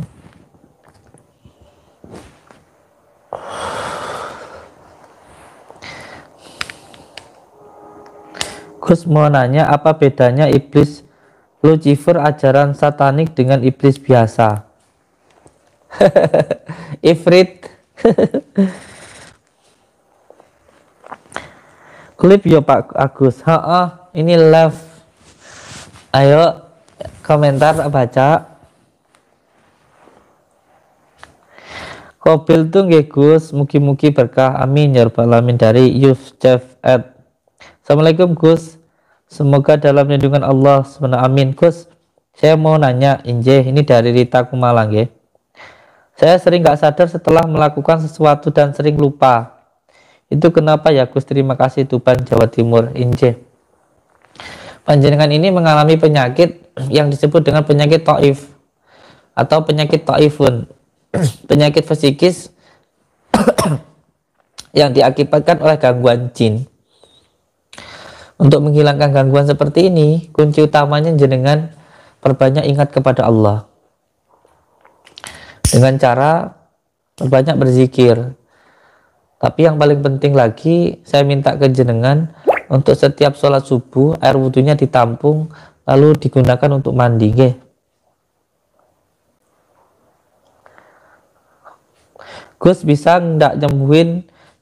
Gus mau nanya, apa bedanya iblis Lucifer ajaran satanik dengan iblis biasa? Ifrit. Klip yo Pak Agus. Ini live. Ayo komentar baca. Kobil tuh nggih Gus, mugi-mugi berkah, amin ya rabbal alamin. Dari Yusuf Ed. Assalamualaikum Gus, semoga dalam lindungan Allah SWT, amin. Gus, saya mau nanya, ini dari Rita Kumalang ya. Saya sering gak sadar setelah melakukan sesuatu dan sering lupa. Itu kenapa ya Gus? Terima kasih, Tuban, Jawa Timur. Panjenengan ini mengalami penyakit yang disebut dengan penyakit Taif atau penyakit Taifun. Penyakit psikis yang diakibatkan oleh gangguan jin. Untuk menghilangkan gangguan seperti ini, kunci utamanya jenengan perbanyak ingat kepada Allah dengan cara perbanyak berzikir. Tapi yang paling penting lagi, saya minta ke jenengan untuk setiap sholat subuh air wudhunya ditampung lalu digunakan untuk mandi nggih. Gus, bisa nggak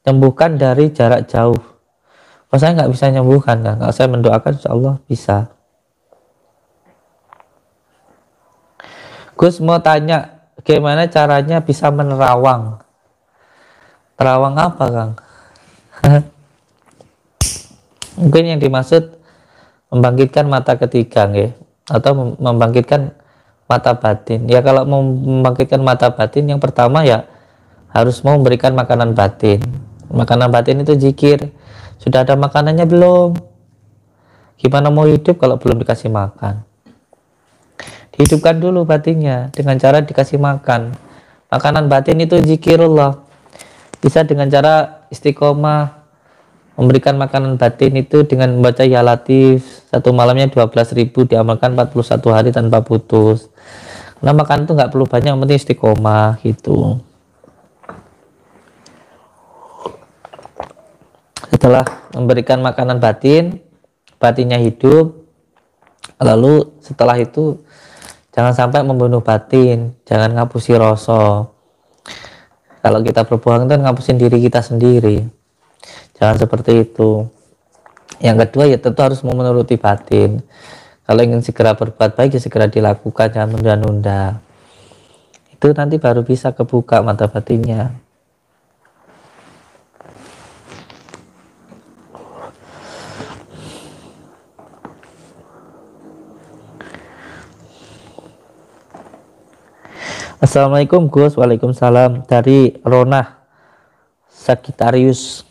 nyembuhkan dari jarak jauh? Oh, saya nggak bisa nyembuhkan kan? Kalau saya mendoakan insya Allah bisa. Gus mau tanya, bagaimana caranya bisa menerawang? Terawang apa Kang? Mungkin yang dimaksud membangkitkan mata ketiga nggih, atau membangkitkan mata batin. Ya kalau mau membangkitkan mata batin, yang pertama ya harus mau memberikan makanan batin. Makanan batin itu zikir. Sudah ada makanannya belum? Gimana mau hidup kalau belum dikasih makan? Dihidupkan dulu batinnya dengan cara dikasih makan. Makanan batin itu zikirullah. Bisa dengan cara istiqomah, memberikan makanan batin itu dengan membaca ya latif, satu malamnya 12.000, diamalkan 41 hari tanpa putus. Karena makan itu nggak perlu banyak, yang penting istiqomah gitu. Setelah memberikan makanan batin, batinnya hidup, Lalu setelah itu jangan sampai membunuh batin, jangan ngapusi rasa. Kalau kita berbohong itu ngapusin diri kita sendiri. Jangan seperti itu. Yang kedua ya tentu harus menuruti batin. Kalau ingin segera berbuat baik ya segera dilakukan, jangan menunda-nunda. Itu nanti baru bisa kebuka mata batinnya. Assalamualaikum Gus. Waalaikumsalam. Dari Rona Sagitarius.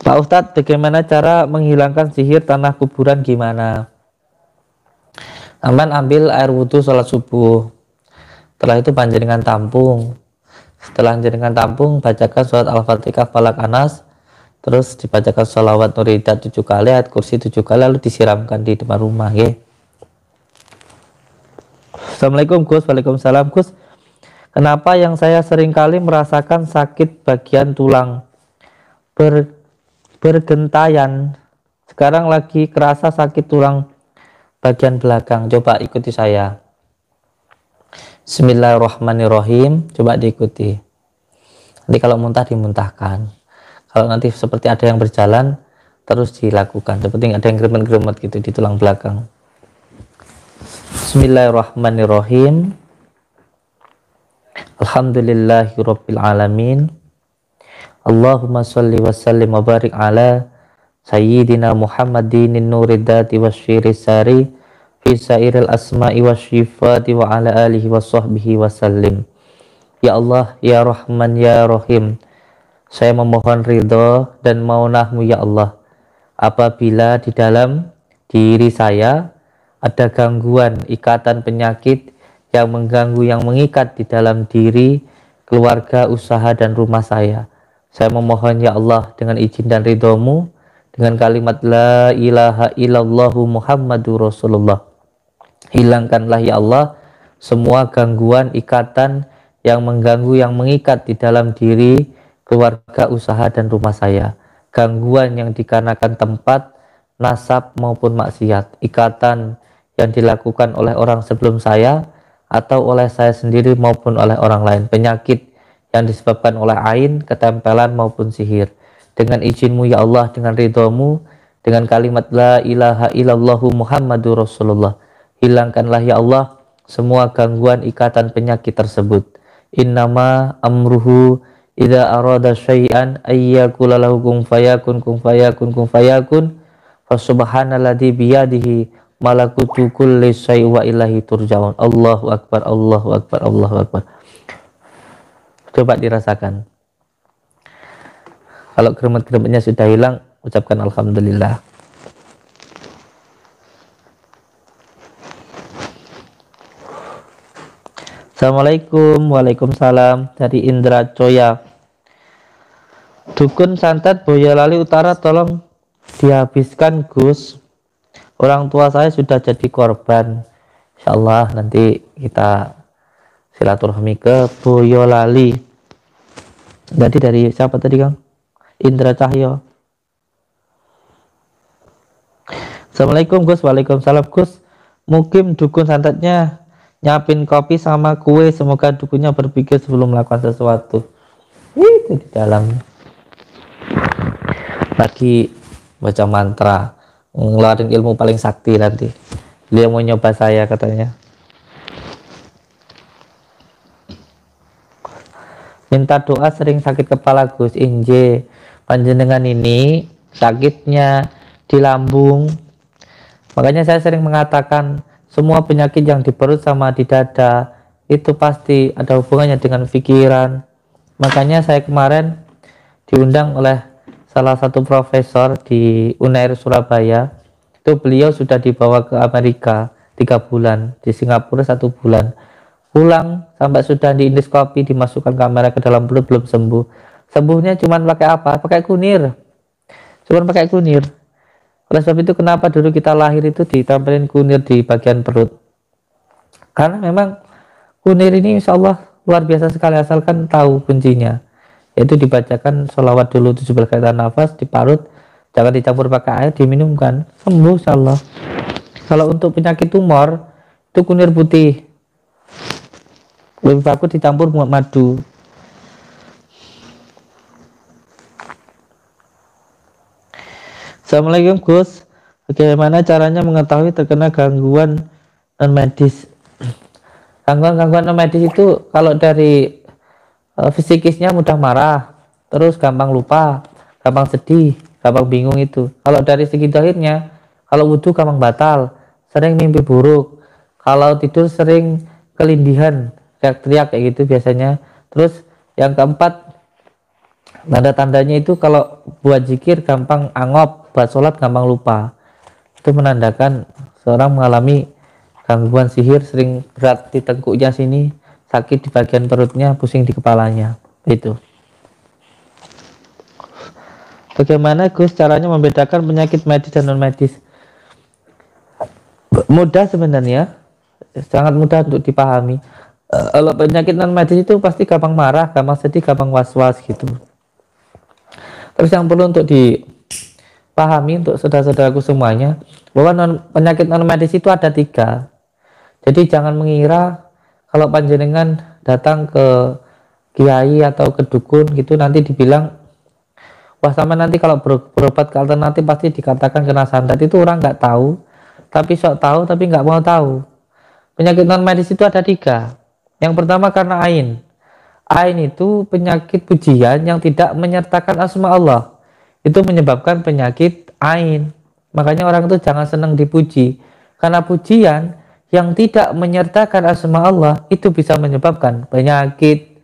Pak Ustadz, bagaimana cara menghilangkan sihir tanah kuburan gimana? Aman, ambil air wudhu sholat subuh. Setelah itu panjenengan tampung. Setelah panjenengan tampung, bacakan surat Al-Fatihah, Falak, Anas. Terus dibacakan sholawat Nuridat 7 kali, ayat kursi 7 kali, lalu disiramkan di depan rumah. Ya. Assalamualaikum Gus. Waalaikumsalam Gus. Kenapa yang saya seringkali merasakan sakit bagian tulang bergentayan? Sekarang lagi kerasa sakit tulang bagian belakang. Coba ikuti saya. Bismillahirrahmanirrahim. Coba diikuti. Nanti kalau muntah dimuntahkan. Kalau nanti seperti ada yang berjalan terus dilakukan. Seperti ada yang geremet-geremet gitu di tulang belakang. Bismillahirrahmanirrahim. Alhamdulillahirabbil alamin. Allahumma shalli wa sallim wa barik ala sayyidina Muhammadin nuridati wasyiris sari fi sairil asma'i wasyifati wa ala alihi wa sahbihi wa sallim. Ya Allah, ya Rahman, ya Rahim, saya memohon ridho dan maunahmu ya Allah apabila di dalam diri saya ada gangguan, ikatan penyakit yang mengganggu, yang mengikat di dalam diri, keluarga, usaha, dan rumah saya. Saya memohon ya Allah dengan izin dan ridhomu, dengan kalimat la ilaha illallahu Muhammadur Rasulullah. Hilangkanlah ya Allah semua gangguan, ikatan yang mengganggu, yang mengikat di dalam diri, keluarga, usaha, dan rumah saya. Gangguan yang dikarenakan tempat, nasab maupun maksiat, ikatan yang dilakukan oleh orang sebelum saya atau oleh saya sendiri maupun oleh orang lain, penyakit yang disebabkan oleh ain, ketempelan maupun sihir. Dengan izinmu ya Allah, dengan ridhomu, dengan kalimat la ilaha illallahu Muhammadur Rasulullah, hilangkanlah ya Allah semua gangguan, ikatan, penyakit tersebut. Innama amruhu idza arada syai'an ayyakula lahu kun fayakun kun fayakun kun fayakun fasubhanalladzi biyadihi malakutu kulli syai' wa ilahi turja'un. Allahu akbar, Allahu akbar, Allahu akbar. Coba dirasakan. Kalau geremet-geremetnya sudah hilang, ucapkan alhamdulillah. Assalamualaikum. Waalaikumsalam. Dari Indra Coya. Dukun santet Boyolali Utara tolong dihabiskan Gus. Orang tua saya sudah jadi korban. Insyaallah nanti kita silaturahmi ke Boyolali. Tadi dari siapa tadi Kang? Indra Cahyo. Assalamualaikum Gus. Waalaikumsalam Gus. Mungkin dukun santetnya nyapin kopi sama kue. Semoga dukunnya berpikir sebelum melakukan sesuatu. Itu di dalam. Lagi baca mantra, ngeluarin ilmu paling sakti nanti. Dia mau nyoba saya katanya. Minta doa sering sakit kepala Gus. Inje panjenengan ini sakitnya di lambung. Makanya saya sering mengatakan semua penyakit yang di perut sama di dada itu pasti ada hubungannya dengan pikiran. Makanya saya kemarin diundang oleh salah satu profesor di UNAIR Surabaya. Itu beliau sudah dibawa ke Amerika 3 bulan, di Singapura 1 bulan. Pulang sampai sudah diindoskopi, dimasukkan kamera ke dalam perut, belum sembuh. Sembuhnya cuma pakai apa? Pakai kunir. Cuma pakai kunir. Oleh sebab itu kenapa dulu kita lahir itu ditempelin kunir di bagian perut? Karena memang kunir ini insya Allah luar biasa sekali, asalkan tahu kuncinya. Yaitu dibacakan sholawat dulu 17 kali tahan nafas, diparut, jangan dicampur pakai air, diminumkan, sembuh insyaallah. Kalau untuk penyakit tumor itu kunir putih lebih bagus dicampur madu. Assalamualaikum Gus, bagaimana caranya mengetahui terkena gangguan non medis? Gangguan non medis itu kalau dari fisikisnya mudah marah, terus gampang lupa, gampang sedih, gampang bingung itu. Kalau dari segi dohirnya, kalau wudhu gampang batal, sering mimpi buruk, kalau tidur sering kelindihan, teriak-teriak kayak gitu biasanya. Terus yang keempat, tanda-tandanya itu kalau buat zikir gampang angop, buat sholat gampang lupa. Itu menandakan seorang mengalami gangguan sihir, sering berat di tengkuknya sini, sakit di bagian perutnya, pusing di kepalanya. Itu. Bagaimana Gus caranya membedakan penyakit medis dan non medis? Mudah sebenarnya, sangat mudah untuk dipahami. Kalau penyakit non medis itu pasti gampang marah, gampang sedih, gampang was-was gitu. Terus yang perlu untuk dipahami untuk saudara-saudaraku semuanya, bahwa penyakit non medis itu ada 3. Jadi jangan mengira kalau panjenengan datang ke kiai atau ke dukun gitu nanti dibilang, wah sama nanti kalau berobat ke alternatif pasti dikatakan kena santet. Itu orang nggak tahu, tapi sok tahu tapi nggak mau tahu. Penyakit non medis itu ada 3. Yang pertama karena ain. Ain itu penyakit pujian yang tidak menyertakan asma Allah. Itu menyebabkan penyakit ain. Makanya orang itu jangan senang dipuji. Karena pujian yang tidak menyertakan asma Allah itu bisa menyebabkan penyakit.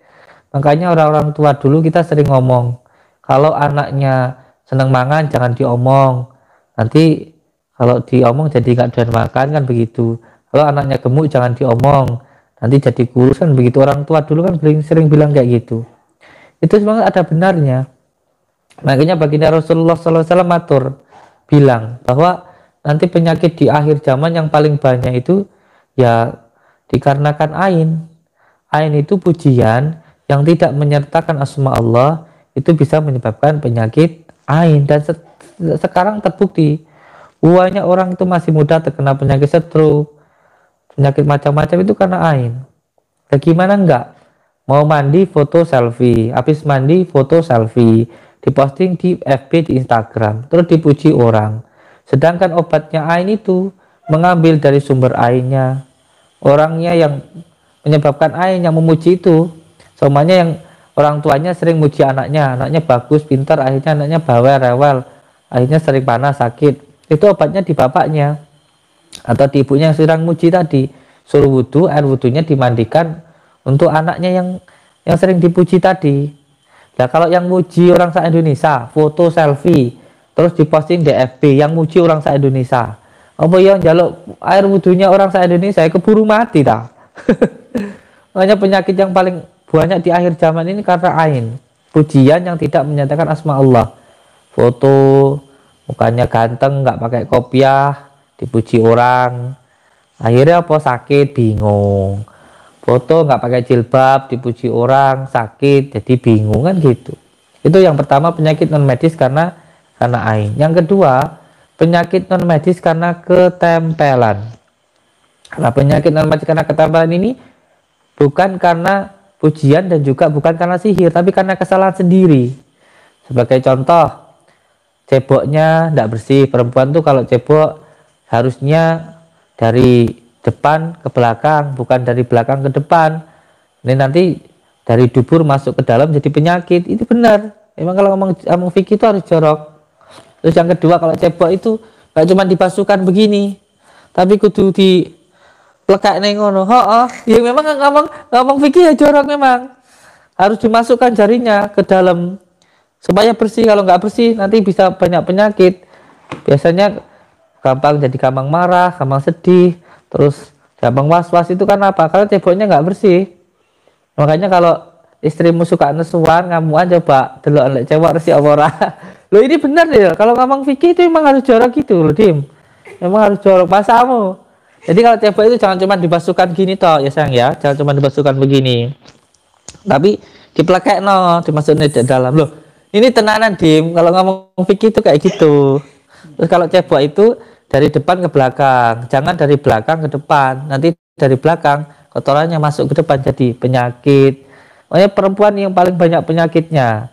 Makanya orang-orang tua dulu kita sering ngomong, kalau anaknya senang mangan jangan diomong. Nanti kalau diomong jadi nggak doyan makan kan begitu. Kalau anaknya gemuk jangan diomong, nanti jadi kurus kan begitu. Orang tua dulu kan sering bilang kayak gitu. Itu sebenarnya ada benarnya. Makanya baginda Rasulullah SAW matur bilang bahwa nanti penyakit di akhir zaman yang paling banyak itu ya dikarenakan ain. Ain itu pujian yang tidak menyertakan asma Allah, itu bisa menyebabkan penyakit ain. Dan sekarang terbukti banyak orang itu masih muda terkena penyakit stroke, penyakit macam-macam itu karena ain. Nah, gimana enggak? Mau mandi foto selfie, habis mandi foto selfie, diposting di FB, di Instagram, terus dipuji orang. Sedangkan obatnya ain itu mengambil dari sumber ainnya. Orangnya yang menyebabkan ain, yang memuji itu semuanya yang orang tuanya sering muji anaknya bagus, pintar, akhirnya anaknya bawel, rewel, akhirnya sering panas, sakit. Itu obatnya di bapaknya atau di ibunya yang sering muji tadi. Suruh wudhu, air wudhunya dimandikan untuk anaknya yang sering dipuji tadi. Nah kalau yang muji orang se-Indonesia, foto selfie, terus diposting di FB, yang muji orang se-Indonesia, apa yang jaluk air wudhunya orang se-Indonesia keburu mati dah. Makanya penyakit yang paling banyak di akhir zaman ini karena ain, pujian yang tidak menyatakan asma Allah. Foto mukanya ganteng, nggak pakai kopiah, dipuji orang, akhirnya apa, sakit, bingung. Foto nggak pakai jilbab, dipuji orang, sakit, jadi bingung kan gitu. Itu yang pertama, penyakit non medis karena ain. Yang kedua, penyakit non medis karena ketempelan. Nah, penyakit non medis karena ketempelan ini bukan karena pujian dan juga bukan karena sihir, tapi karena kesalahan sendiri. Sebagai contoh, ceboknya tidak bersih. Perempuan tuh kalau cebok harusnya dari depan ke belakang, bukan dari belakang ke depan. Ini nanti dari dubur masuk ke dalam jadi penyakit. Itu benar. Memang kalau ngomong fikih itu harus jorok. Terus yang kedua, kalau cebok itu gak cuma dibasuhkan begini, tapi kudu di plekak nengono. Ya memang ngomong fikih ya jorok memang. Harus dimasukkan jarinya ke dalam supaya bersih. Kalau nggak bersih nanti bisa banyak penyakit. Biasanya gampang marah, gampang sedih, terus gampang was-was. Itu kan apa? Karena ceboknya nggak bersih. Makanya kalau istrimu suka nesuan, ngamuan, coba delok lek cewek resik apa ora. Loh ini benar deh. Kalau ngomong fikih itu memang harus jorok gitu loh, Dim. Memang harus jorok pasamu. Jadi kalau cebok itu jangan cuma dibasuhkan gini toh, ya sayang ya. Jangan cuma dibasuhkan begini. Tapi diplekekno, dimasukin di dalam. Loh, Ini tenanan Dim, kalau ngomong fikih itu kayak gitu. Terus kalau cebok itu dari depan ke belakang, jangan dari belakang ke depan. Nanti dari belakang kotorannya masuk ke depan jadi penyakit. Makanya perempuan yang paling banyak penyakitnya.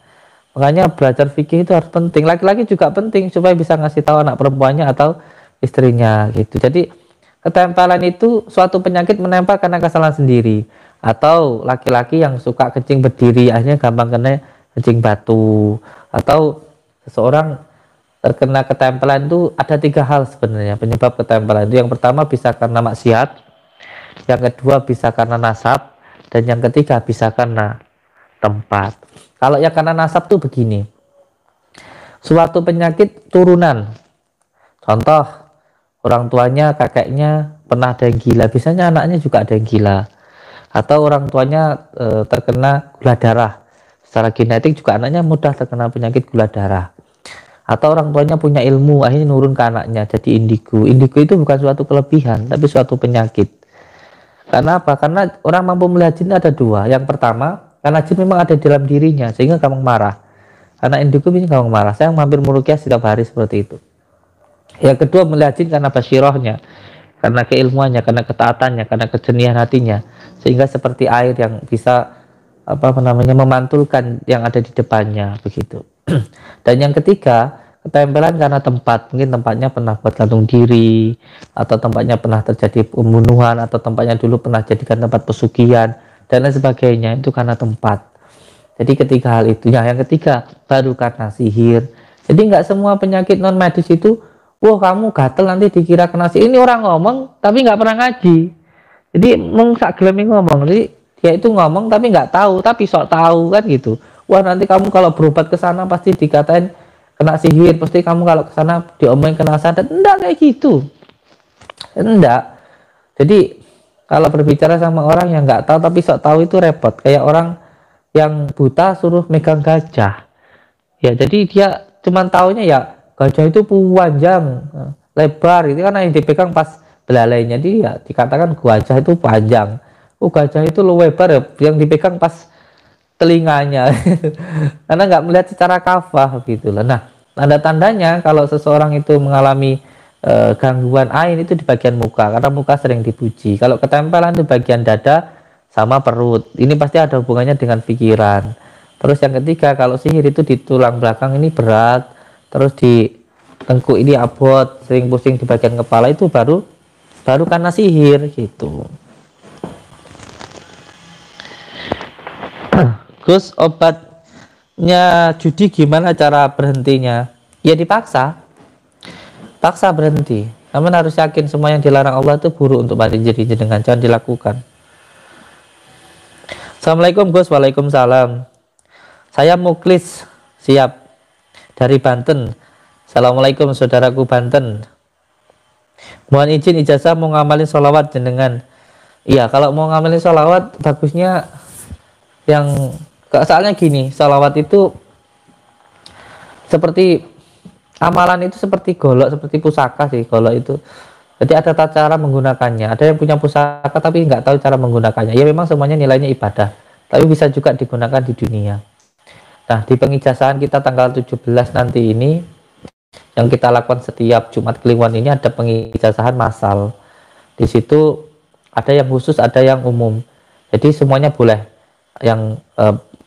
Makanya belajar fikih itu harus penting. Laki-laki juga penting supaya bisa ngasih tahu anak perempuannya atau istrinya gitu. Jadi ketempelan itu suatu penyakit menempel karena kesalahan sendiri. Atau laki-laki yang suka kencing berdiri akhirnya gampang kena kencing batu. Atau seseorang terkena ketempelan itu ada 3 hal sebenarnya penyebab ketempelan itu. Yang pertama bisa karena maksiat, yang kedua bisa karena nasab, dan yang ketiga bisa karena tempat. Kalau yang karena nasab tuh begini, suatu penyakit turunan, contoh orang tuanya kakeknya pernah ada yang gila, biasanya anaknya juga ada yang gila. Atau orang tuanya terkena gula darah, secara genetik juga anaknya mudah terkena penyakit gula darah. Atau orang tuanya punya ilmu akhirnya nurun ke anaknya jadi indigo. Indigo itu bukan suatu kelebihan tapi suatu penyakit. Karena apa? Karena orang mampu melihat jin ada 2. Yang pertama, karena jin memang ada di dalam dirinya sehingga gampang marah. Karena indigo ini gampang marah. Saya mampir meruqyah setiap hari seperti itu. Yang kedua, melihat jin karena basyirohnya, karena keilmuannya, karena ketaatannya, karena kejenihan hatinya, sehingga seperti air yang bisa memantulkan yang ada di depannya begitu. Dan yang ketiga, ketempelan karena tempat, mungkin tempatnya pernah buat gantung diri, atau tempatnya pernah terjadi pembunuhan, atau tempatnya dulu pernah jadikan tempat pesugihan dan lain sebagainya. Itu karena tempat. Jadi ketiga hal itu. Ya, yang ketiga baru karena sihir. Jadi nggak semua penyakit non medis itu, wah kamu gatel nanti dikira kena sihir. Ini orang ngomong tapi nggak pernah ngaji. Jadi sak gelem ngomong. Jadi dia itu ngomong tapi nggak tahu, tapi sok tahu kan gitu. Wah nanti kamu kalau berobat ke sana pasti dikatain kena sihir, pasti kamu kalau ke sana diomongin kena santet. Enggak kayak gitu. Enggak. Jadi kalau berbicara sama orang yang nggak tahu tapi sok tahu itu repot. Kayak orang yang buta suruh megang gajah. Ya jadi dia cuman taunya ya gajah itu panjang, lebar. Itu kan yang dipegang pas belalainya dia dikatakan gajah itu panjang. Gajah itu lebar ya, yang dipegang pas telinganya. Karena nggak melihat secara kafah gitu lah. Nah, tanda-tandanya kalau seseorang itu mengalami gangguan ain itu di bagian muka, karena muka sering dipuji. Kalau ketempelan di bagian dada sama perut, ini pasti ada hubungannya dengan pikiran. Terus yang ketiga, kalau sihir itu di tulang belakang ini berat, terus di tengkuk ini abot, sering pusing di bagian kepala, itu baru karena sihir gitu. Terus obatnya judi gimana cara berhentinya? Ya dipaksa, paksa berhenti. Namun harus yakin semua yang dilarang Allah itu buruk untuk diri dengan jangan dilakukan. Assalamualaikum Gus. Waalaikumsalam. Saya Muklis, siap, dari Banten. Assalamualaikum saudaraku Banten. Mohon izin ijazah mau ngamalin sholawat jenengan. Iya, kalau mau ngamalin sholawat bagusnya yang soalnya gini, sholawat itu seperti amalan itu seperti golok, seperti pusaka sih golok itu. Jadi ada cara menggunakannya. Ada yang punya pusaka tapi nggak tahu cara menggunakannya. Ya memang semuanya nilainya ibadah, tapi bisa juga digunakan di dunia. Nah, di pengijazahan kita tanggal 17 nanti ini yang kita lakukan setiap Jumat Kliwon ini ada pengijazahan massal. Di situ ada yang khusus, ada yang umum. Jadi semuanya boleh. Yang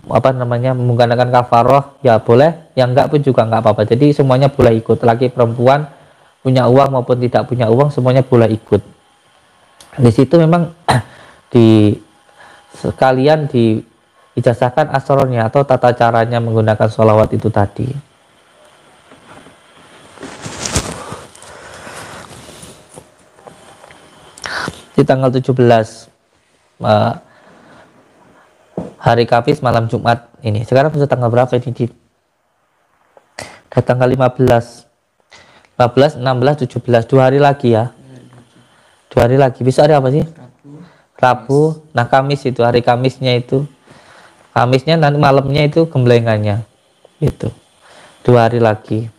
menggunakan kafaroh ya boleh, yang enggak pun juga enggak apa-apa. Jadi semuanya boleh ikut, laki perempuan, punya uang maupun tidak punya uang, semuanya boleh ikut. Di situ memang sekalian diijazahkan asrornya atau tata caranya menggunakan sholawat itu tadi. Di tanggal 17 hari Kamis malam Jumat ini. Sekarang sudah tanggal berapa ini? Sudah tanggal 15, 16, 17, 2 hari lagi ya. 2 hari lagi. Besok hari apa sih? Rabu. Nah, Kamis itu, hari Kamisnya itu. Kamisnya nanti malamnya itu gemblengannya. Itu. 2 hari lagi.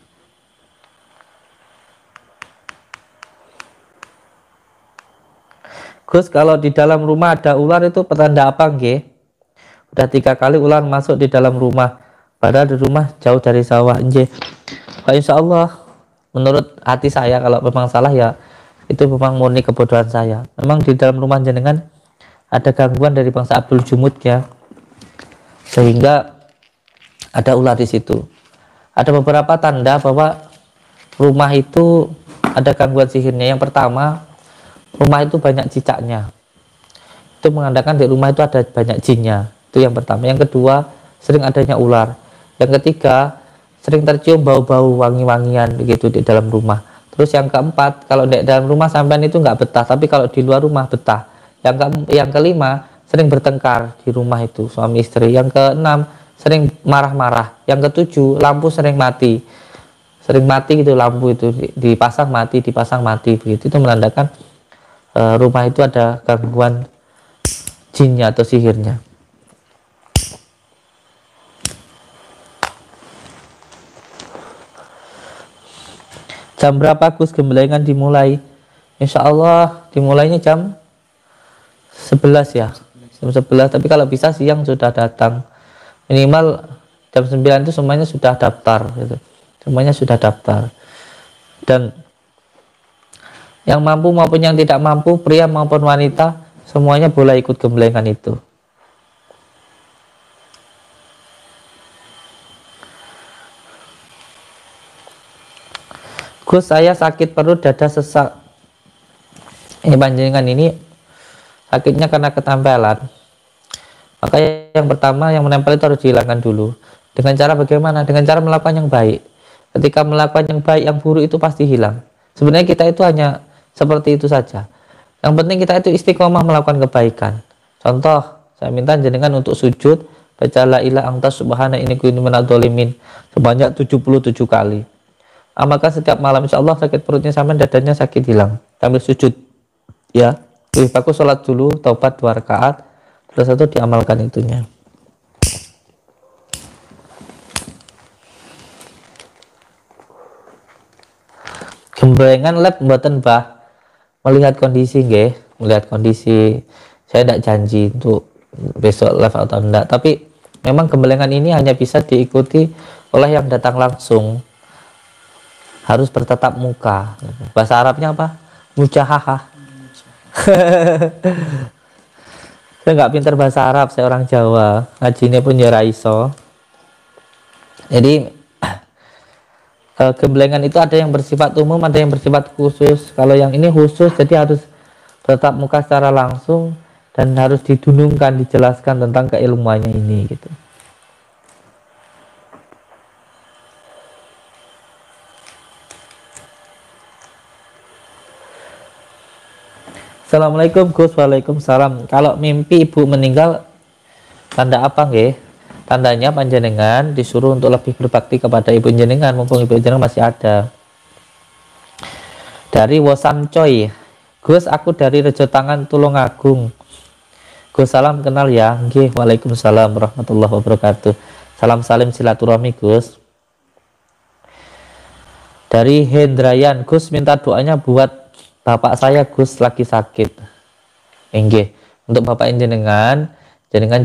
Gus, kalau di dalam rumah ada ular itu petanda apa nggih? Udah 3 kali ular masuk di dalam rumah. padahal di rumah jauh dari sawah. Nggih. Insya Allah menurut hati saya kalau memang salah ya itu memang murni kebodohan saya. Memang di dalam rumah jenengan ada gangguan dari bangsa Abdul Jumud ya, sehingga ada ular di situ. Ada beberapa tanda bahwa rumah itu ada gangguan sihirnya. Yang pertama, rumah itu banyak cicaknya. Itu menandakan di rumah itu ada banyak jinnya. Itu yang pertama. Yang kedua, sering adanya ular. Yang ketiga, sering tercium bau-bau wangi-wangian begitu di dalam rumah. Terus yang keempat, kalau di dalam rumah sampean itu nggak betah, tapi kalau di luar rumah betah. Yang kelima, sering bertengkar di rumah itu suami istri. Yang keenam, sering marah-marah. Yang ketujuh, lampu sering mati. Sering mati gitu lampu itu, dipasang mati begitu. Itu menandakan rumah itu ada gangguan jinnya atau sihirnya. Jam berapa Gus gembelengan dimulai? Insya Allah dimulainya jam 11 ya, jam 11. Tapi kalau bisa siang sudah datang, minimal jam 9 itu semuanya sudah daftar gitu. Semuanya sudah daftar. Dan yang mampu maupun yang tidak mampu, pria maupun wanita, semuanya boleh ikut gembelengan itu. Gus, saya sakit perut, dada sesak. Ini panjenengan ini sakitnya karena ketempelan. Maka yang pertama yang menempel itu harus dihilangkan dulu. Dengan cara bagaimana? Dengan cara melakukan yang baik. Ketika melakukan yang baik, yang buruk itu pasti hilang. Sebenarnya kita itu hanya seperti itu saja. Yang penting kita itu istiqomah melakukan kebaikan. Contoh, saya minta jenengan untuk sujud, baca la ilaha anta subhana inni kuntu minadz dzalimin sebanyak 77 kali. Amalkan setiap malam, insya Allah sakit perutnya sampai dadanya sakit hilang sambil sujud ya. Lebih bagus sholat dulu, taubat 2 rakaat, terus itu diamalkan itunya. Gembelengan lab mboten bah, melihat kondisi nggih, melihat kondisi. Saya tidak janji untuk besok live atau enggak, tapi memang gembelengan ini hanya bisa diikuti oleh yang datang langsung, harus bertatap muka. Bahasa Arabnya apa? Mujahahah. Saya nggak pintar bahasa Arab, saya orang Jawa, ngajinya pun ya raiso. Jadi gembelengan itu ada yang bersifat umum, ada yang bersifat khusus. Kalau yang ini khusus, jadi harus bertatap muka secara langsung dan harus didunungkan, dijelaskan tentang keilmuannya ini gitu. Assalamualaikum Gus. Waalaikumsalam. Kalau mimpi ibu meninggal, tanda apa nggih? Tandanya panjenengan disuruh untuk lebih berbakti kepada ibu jenengan mumpung ibu jenengan masih ada. Dari Wosan Coy, Gus, aku dari Rejo Tangan Tulungagung. Gus, salam kenal ya. Nggih, waalaikumsalam warahmatullahi wabarakatuh. Salam salim silaturahmi Gus. Dari Hendrayan, Gus minta doanya buat bapak saya Gus lagi sakit. Nggih, untuk bapak jenengan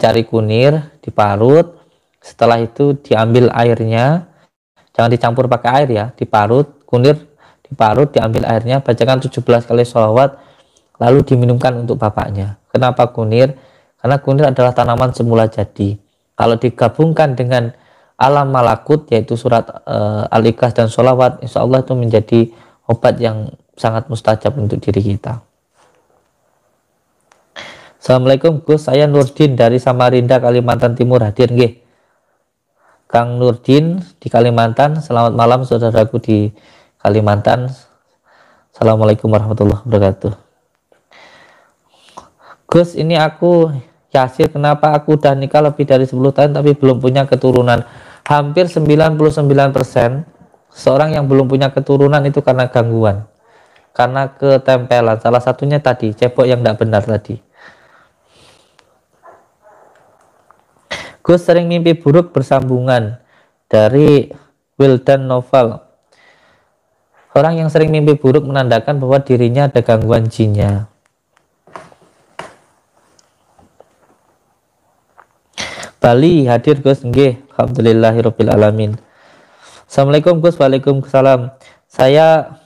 cari kunir, diparut, setelah itu diambil airnya, jangan dicampur pakai air ya, diparut, kunir diparut, diambil airnya, bacakan 17 kali sholawat, lalu diminumkan untuk bapaknya. Kenapa kunir? Karena kunir adalah tanaman semula jadi. Kalau digabungkan dengan alam malakut, yaitu surat Al-Ikhlas dan sholawat, insya Allah itu menjadi obat yang sangat mustajab untuk diri kita. Assalamualaikum Gus, saya Nurdin dari Samarinda, Kalimantan Timur, hadir nggih. Kang Nurdin di Kalimantan, selamat malam saudaraku di Kalimantan. Assalamualaikum warahmatullahi wabarakatuh. Gus, ini aku Yasir, kenapa aku udah nikah lebih dari 10 tahun tapi belum punya keturunan? Hampir 99% seorang yang belum punya keturunan itu karena gangguan, karena ketempelan. Salah satunya tadi, cebok yang tidak benar tadi. Gus, sering mimpi buruk bersambungan. Dari Wildan Novel. Orang yang sering mimpi buruk menandakan bahwa dirinya ada gangguan jinnya. Bali, hadir Gus. Nggih, Alhamdulillahirabbil alamin. Assalamualaikum Gus. Waalaikumsalam. Saya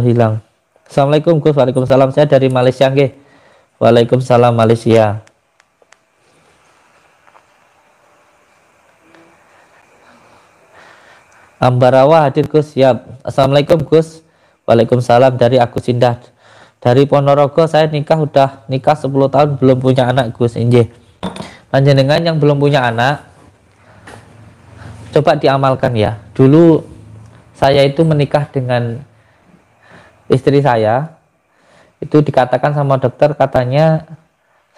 hilang. Assalamualaikum Gus. Waalaikumsalam. Saya dari Malaysia nggih. Waalaikumsalam Malaysia. Ambarawa hadir Gus. Siap. Assalamualaikum Gus. Waalaikumsalam. Dari Agus Indah. Dari Ponorogo. Saya udah nikah 10 tahun belum punya anak Gus. Injih. Panjenengan yang belum punya anak, coba diamalkan ya. Dulu saya itu menikah dengan istri saya, itu dikatakan sama dokter, katanya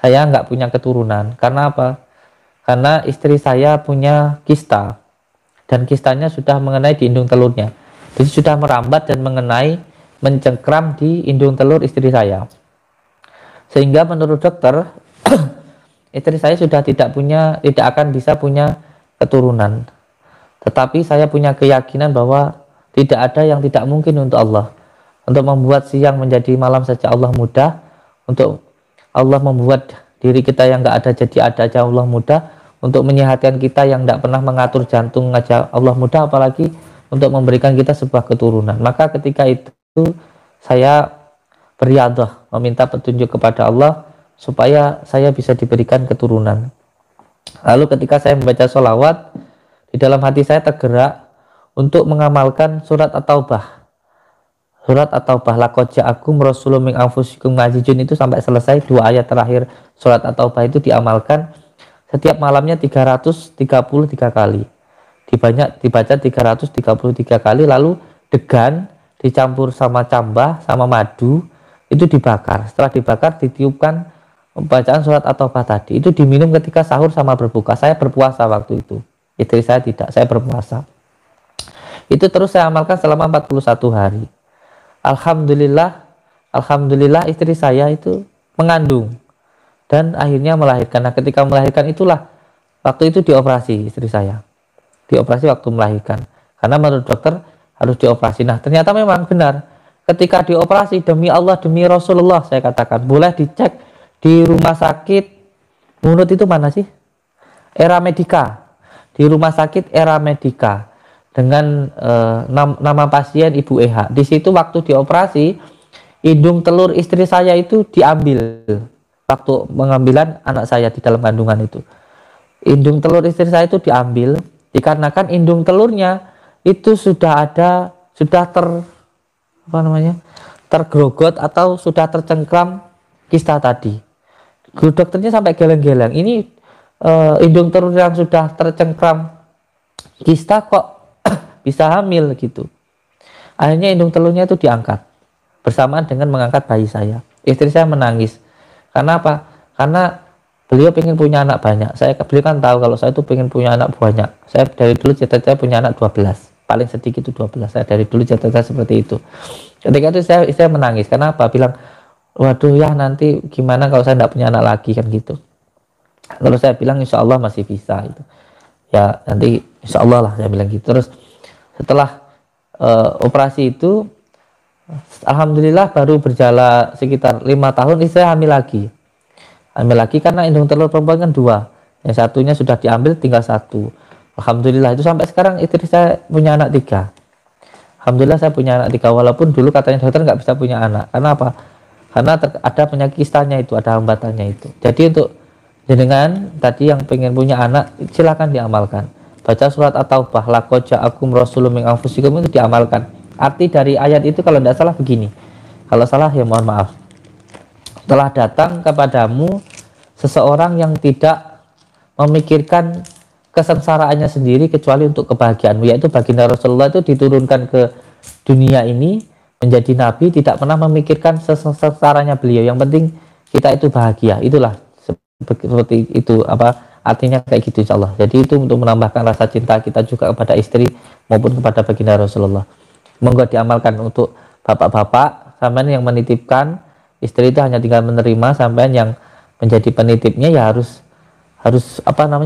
saya nggak punya keturunan. Karena apa? Karena istri saya punya kista, dan kistanya sudah mengenai di indung telurnya. Jadi sudah merambat dan mencengkram di indung telur istri saya. Sehingga menurut dokter istri saya sudah tidak akan bisa punya keturunan. Tetapi saya punya keyakinan bahwa tidak ada yang tidak mungkin untuk Allah. Untuk membuat siang menjadi malam saja Allah mudah. Untuk Allah membuat diri kita yang nggak ada jadi ada aja Allah mudah. Untuk menyehatkan kita yang tidak pernah mengatur jantung aja Allah mudah. Apalagi untuk memberikan kita sebuah keturunan. Maka ketika itu saya beriadah, meminta petunjuk kepada Allah supaya saya bisa diberikan keturunan. Lalu ketika saya membaca sholawat, di dalam hati saya tergerak untuk mengamalkan surat At-Taubah. Surat At-Taubah, laqad ja'akum rasulun min anfusikum azizun, itu sampai selesai 2 ayat terakhir surat At-Taubah itu diamalkan setiap malamnya 333 kali. Dibaca 333 kali, lalu degan dicampur sama cambah sama madu itu dibakar. Setelah dibakar ditiupkan bacaan surat At-Taubah tadi. Itu diminum ketika sahur sama berbuka. Saya berpuasa waktu itu. Istri saya tidak, saya berpuasa. Itu terus saya amalkan selama 41 hari. Alhamdulillah istri saya itu mengandung dan akhirnya melahirkan. Nah, ketika melahirkan itulah waktu itu dioperasi istri saya. Dioperasi waktu melahirkan. Karena menurut dokter harus dioperasi. Nah, ternyata memang benar. Ketika dioperasi, demi Allah, demi Rasulullah, saya katakan, boleh dicek di rumah sakit Munut itu mana sih? Era Medika. Di rumah sakit Era Medika dengan nama pasien Ibu EH. Di situ waktu dioperasi, indung telur istri saya itu diambil waktu pengambilan anak saya di dalam kandungan itu. Indung telur istri saya itu diambil dikarenakan indung telurnya itu sudah tergrogot atau sudah tercengkram kista tadi. Guru dokternya sampai geleng-geleng. Ini indung telur yang sudah tercengkram kista kok bisa hamil gitu. Akhirnya indung telurnya itu diangkat bersamaan dengan mengangkat bayi saya. Istri saya menangis. Karena apa? Karena beliau pengen punya anak banyak. Beliau kan tahu kalau saya itu pengen punya anak banyak. Saya dari dulu cita-cita punya anak 12. Paling sedikit itu 12. Saya dari dulu cita-cita seperti itu. Ketika itu saya menangis. Karena apa? Bilang, waduh ya nanti gimana kalau saya tidak punya anak lagi kan gitu. Lalu saya bilang insya Allah masih bisa gitu. Ya nanti insya Allah lah saya bilang gitu. Terus setelah operasi itu alhamdulillah baru berjalan sekitar 5 tahun istri saya hamil lagi. Hamil lagi karena indung telur perempuan kan 2. Yang satunya sudah diambil tinggal 1. Alhamdulillah itu sampai sekarang istri saya punya anak 3. Alhamdulillah saya punya anak 3 walaupun dulu katanya dokter nggak bisa punya anak. Karena apa? Karena ada penyakit kistanya itu, ada hambatannya itu. Jadi untuk jenengan tadi yang pengen punya anak silakan diamalkan. Baca surat At-Taubah, laqad ja'akum rasulun min anfusikum, itu diamalkan. Arti dari ayat itu kalau tidak salah begini. Kalau salah ya mohon maaf. Telah datang kepadamu seseorang yang tidak memikirkan kesengsaraannya sendiri kecuali untuk kebahagiaanmu, yaitu baginda Rasulullah itu diturunkan ke dunia ini menjadi nabi, tidak pernah memikirkan sengsaranya beliau. Yang penting kita itu bahagia. Itulah seperti itu artinya kayak gitu insyaallah. Jadi itu untuk menambahkan rasa cinta kita juga kepada istri maupun kepada baginda Rasulullah. Monggo diamalkan untuk bapak-bapak sampean yang menitipkan istri itu hanya tinggal menerima, sampean yang menjadi penitipnya ya harus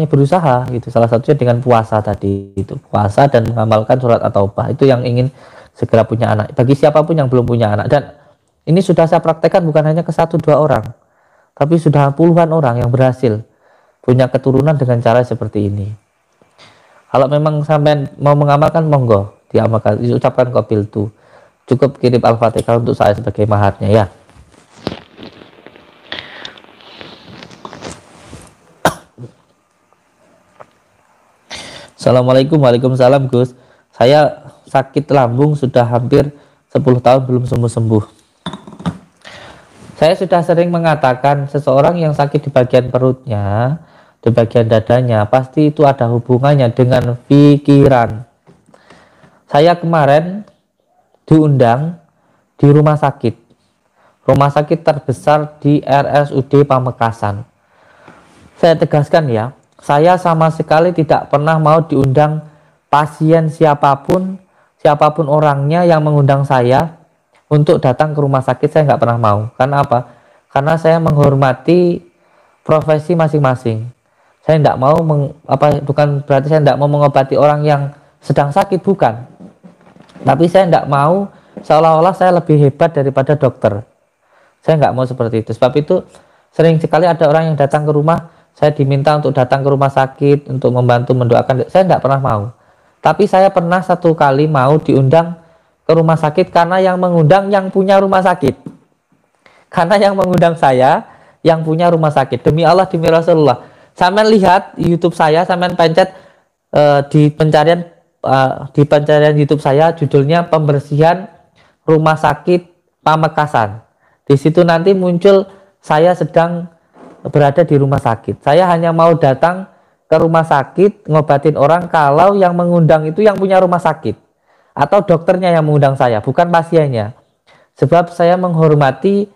berusaha gitu. Salah satunya dengan puasa tadi itu. Puasa dan mengamalkan surat At-Taubah. Itu yang ingin segera punya anak. Bagi siapapun yang belum punya anak, dan ini sudah saya praktekkan bukan hanya ke 1-2 orang, tapi sudah puluhan orang yang berhasil punya keturunan dengan cara seperti ini. Kalau memang sampai mau mengamalkan, monggo diamalkan, diucapkan qabiltu. Cukup kirim Al-Fatihah untuk saya sebagai maharnya ya. Assalamualaikum. Waalaikumsalam Gus. Saya sakit lambung sudah hampir 10 tahun belum sembuh-sembuh. Saya sudah sering mengatakan seseorang yang sakit di bagian perutnya, di bagian dadanya, pasti itu ada hubungannya dengan pikiran. Saya kemarin diundang di rumah sakit terbesar di RSUD Pamekasan. Saya tegaskan ya, saya sama sekali tidak pernah mau diundang pasien siapapun orangnya yang mengundang saya untuk datang ke rumah sakit, saya nggak pernah mau. Karena apa? Karena saya menghormati profesi masing-masing. Saya tidak mau bukan berarti saya tidak mau mengobati orang yang sedang sakit, bukan. Tapi saya tidak mau seolah-olah saya lebih hebat daripada dokter. Saya nggak mau seperti itu. Sebab itu sering sekali ada orang yang datang ke rumah, saya diminta untuk datang ke rumah sakit untuk membantu mendoakan. Saya nggak pernah mau. Tapi saya pernah satu kali mau diundang ke rumah sakit karena yang mengundang yang punya rumah sakit. Karena yang mengundang saya yang punya rumah sakit. Demi Allah, demi Rasulullah. Sampean lihat YouTube saya, sampean pencet di pencarian YouTube saya, judulnya pembersihan rumah sakit Pamekasan. Di situ nanti muncul saya sedang berada di rumah sakit. Saya hanya mau datang ke rumah sakit ngobatin orang kalau yang mengundang itu yang punya rumah sakit atau dokternya yang mengundang saya, bukan pasiennya. Sebab saya menghormati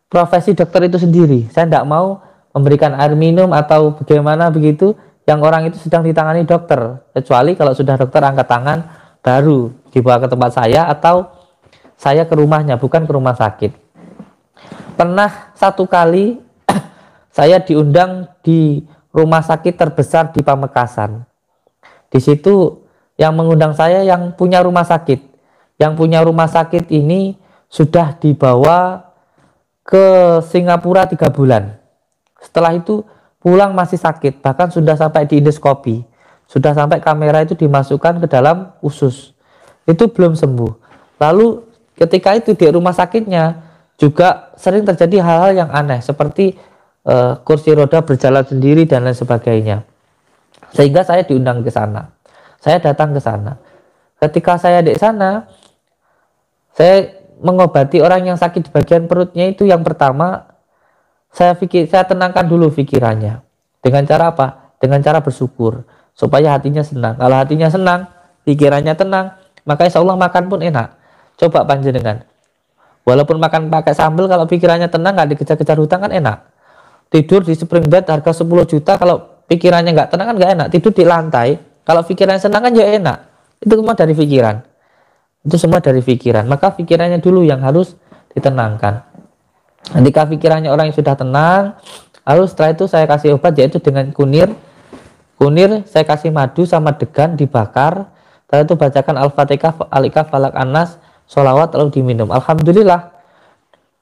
profesi dokter itu sendiri. Saya tidak mau memberikan air minum atau bagaimana begitu yang orang itu sedang ditangani dokter. Kecuali kalau sudah dokter angkat tangan, baru dibawa ke tempat saya atau saya ke rumahnya, bukan ke rumah sakit. Pernah satu kali saya diundang di rumah sakit terbesar di Pamekasan. Di situ yang mengundang saya yang punya rumah sakit. Yang punya rumah sakit ini sudah dibawa ke Singapura 3 bulan. Setelah itu pulang masih sakit, bahkan sudah sampai di endoskopi. Sudah sampai kamera itu dimasukkan ke dalam usus. Itu belum sembuh. Lalu ketika itu di rumah sakitnya juga sering terjadi hal-hal yang aneh seperti kursi roda berjalan sendiri dan lain sebagainya. Sehingga saya diundang ke sana. Saya datang ke sana. Ketika saya di sana, saya mengobati orang yang sakit di bagian perutnya itu yang pertama, saya tenangkan dulu pikirannya. Dengan cara apa? Dengan cara bersyukur. Supaya hatinya senang. Kalau hatinya senang, pikirannya tenang, maka insya Allah makan pun enak. Coba panjenengan. Walaupun makan pakai sambal, kalau pikirannya tenang, nggak dikejar-kejar hutang kan enak. Tidur di spring bed harga 10 juta, kalau pikirannya nggak tenang kan nggak enak. Tidur di lantai, kalau pikirannya senang kan ya enak. Itu semua dari pikiran. Itu semua dari pikiran. Maka pikirannya dulu yang harus ditenangkan. Ketika pikirannya orang yang sudah tenang, lalu setelah itu saya kasih obat, yaitu dengan kunir. Kunir saya kasih madu sama degan dibakar. Setelah itu bacakan Al-Fatihah, Al-Ikhlas, Falak, Anas, sholawat lalu diminum. Alhamdulillah,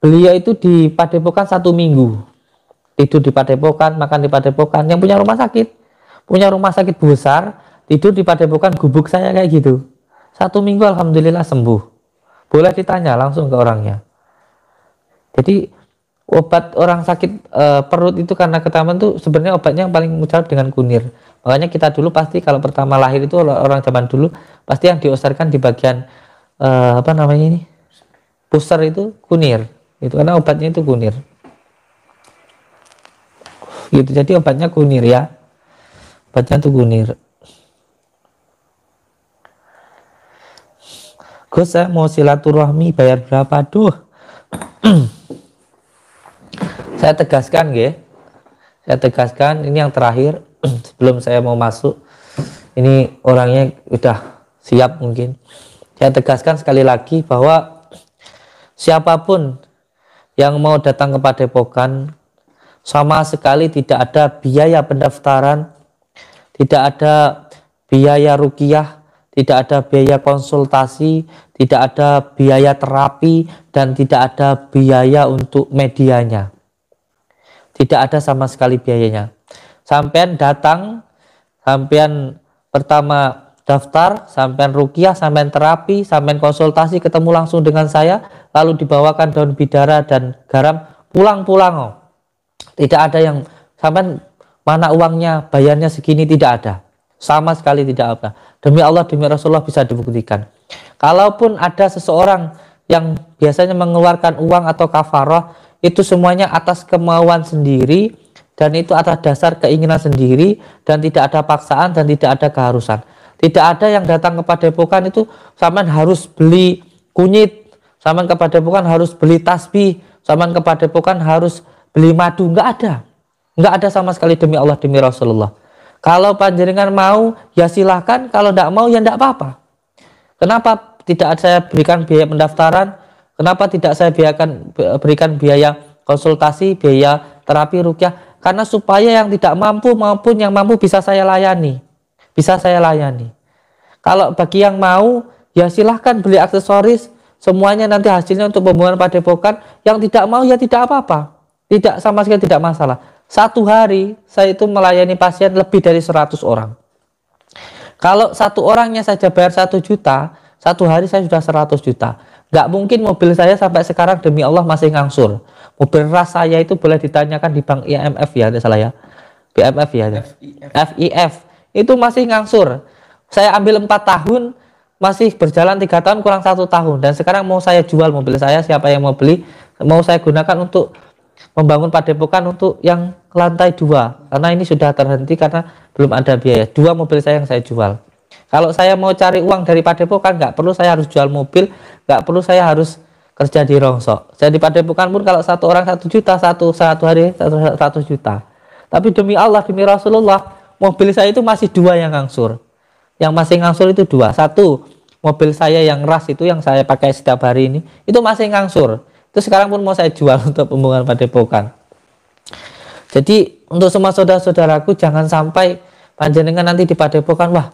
beliau itu di Padepokan 1 minggu. Tidur di Padepokan, makan di Padepokan. Yang punya rumah sakit besar, tidur di Padepokan gubuk saya kayak gitu. 1 minggu alhamdulillah sembuh. Boleh ditanya langsung ke orangnya. Jadi obat orang sakit perut itu karena ketaman tuh sebenarnya obatnya yang paling mujarab dengan kunir. Makanya kita dulu pasti kalau pertama lahir itu orang zaman dulu pasti yang diosarkan di bagian pusar itu kunir. Itu karena obatnya itu kunir. Gitu. Jadi obatnya kunir ya. Obatnya itu kunir. Gus, saya mau silaturahmi bayar berapa? Duh. Saya tegaskan ini yang terakhir sebelum saya mau masuk. Ini orangnya udah siap mungkin. Saya tegaskan sekali lagi bahwa siapapun yang mau datang ke Padepokan sama sekali tidak ada biaya pendaftaran, tidak ada biaya ruqyah, tidak ada biaya konsultasi, tidak ada biaya terapi, dan tidak ada biaya untuk medianya. Tidak ada sama sekali biayanya. Sampean datang, sampean pertama daftar, sampean ruqyah, sampean terapi, sampean konsultasi, ketemu langsung dengan saya, lalu dibawakan daun bidara dan garam, pulang-pulang. Oh. Tidak ada yang sampean mana uangnya, bayarnya segini, tidak ada. Sama sekali tidak ada. Demi Allah, demi Rasulullah bisa dibuktikan. Kalaupun ada seseorang yang biasanya mengeluarkan uang atau kafarah, itu semuanya atas kemauan sendiri, dan itu atas dasar keinginan sendiri, dan tidak ada paksaan dan tidak ada keharusan. Tidak ada yang datang ke padepokan itu sampean harus beli kunyit, sampean ke padepokan harus beli tasbih, sampean ke padepokan harus beli madu. Enggak ada sama sekali, demi Allah, demi Rasulullah. Kalau panjenengan mau ya silahkan, kalau tidak mau ya tidak apa-apa. Kenapa tidak saya berikan biaya pendaftaran? Kenapa tidak saya berikan biaya konsultasi, biaya terapi ruqyah? Karena supaya yang tidak mampu maupun yang mampu bisa saya layani. Kalau bagi yang mau, ya silahkan beli aksesoris, semuanya nanti hasilnya untuk pembuangan padepokan. Yang tidak mau ya tidak apa-apa. Tidak, sama sekali tidak masalah. Satu hari saya itu melayani pasien lebih dari 100 orang. Kalau satu orangnya saja bayar 1 juta, satu hari saya sudah 100 juta. Nggak mungkin mobil saya sampai sekarang demi Allah masih ngangsur. Mobil ras saya itu boleh ditanyakan di bank IMF ya, tidak salah ya. BMF ya. FIF. Itu masih ngangsur. Saya ambil 4 tahun, masih berjalan 3 tahun kurang 1 tahun. Dan sekarang mau saya jual mobil saya, siapa yang mau beli, mau saya gunakan untuk membangun padepokan untuk yang lantai 2. Karena ini sudah terhenti karena belum ada biaya. 2 mobil saya yang saya jual. Kalau saya mau cari uang dari padepokan, nggak perlu saya harus jual mobil, nggak perlu saya harus kerja di rongsok. Jadi padepokan pun kalau satu orang 1 juta, satu hari 100 juta. Tapi demi Allah, demi Rasulullah, mobil saya itu masih 2 yang ngangsur. Yang masih ngangsur itu 2. 1, mobil saya yang ras itu yang saya pakai setiap hari ini, itu masih ngangsur. Itu sekarang pun mau saya jual untuk pembangunan padepokan. Jadi untuk semua saudara-saudaraku, jangan sampai panjenengan nanti di padepokan, wah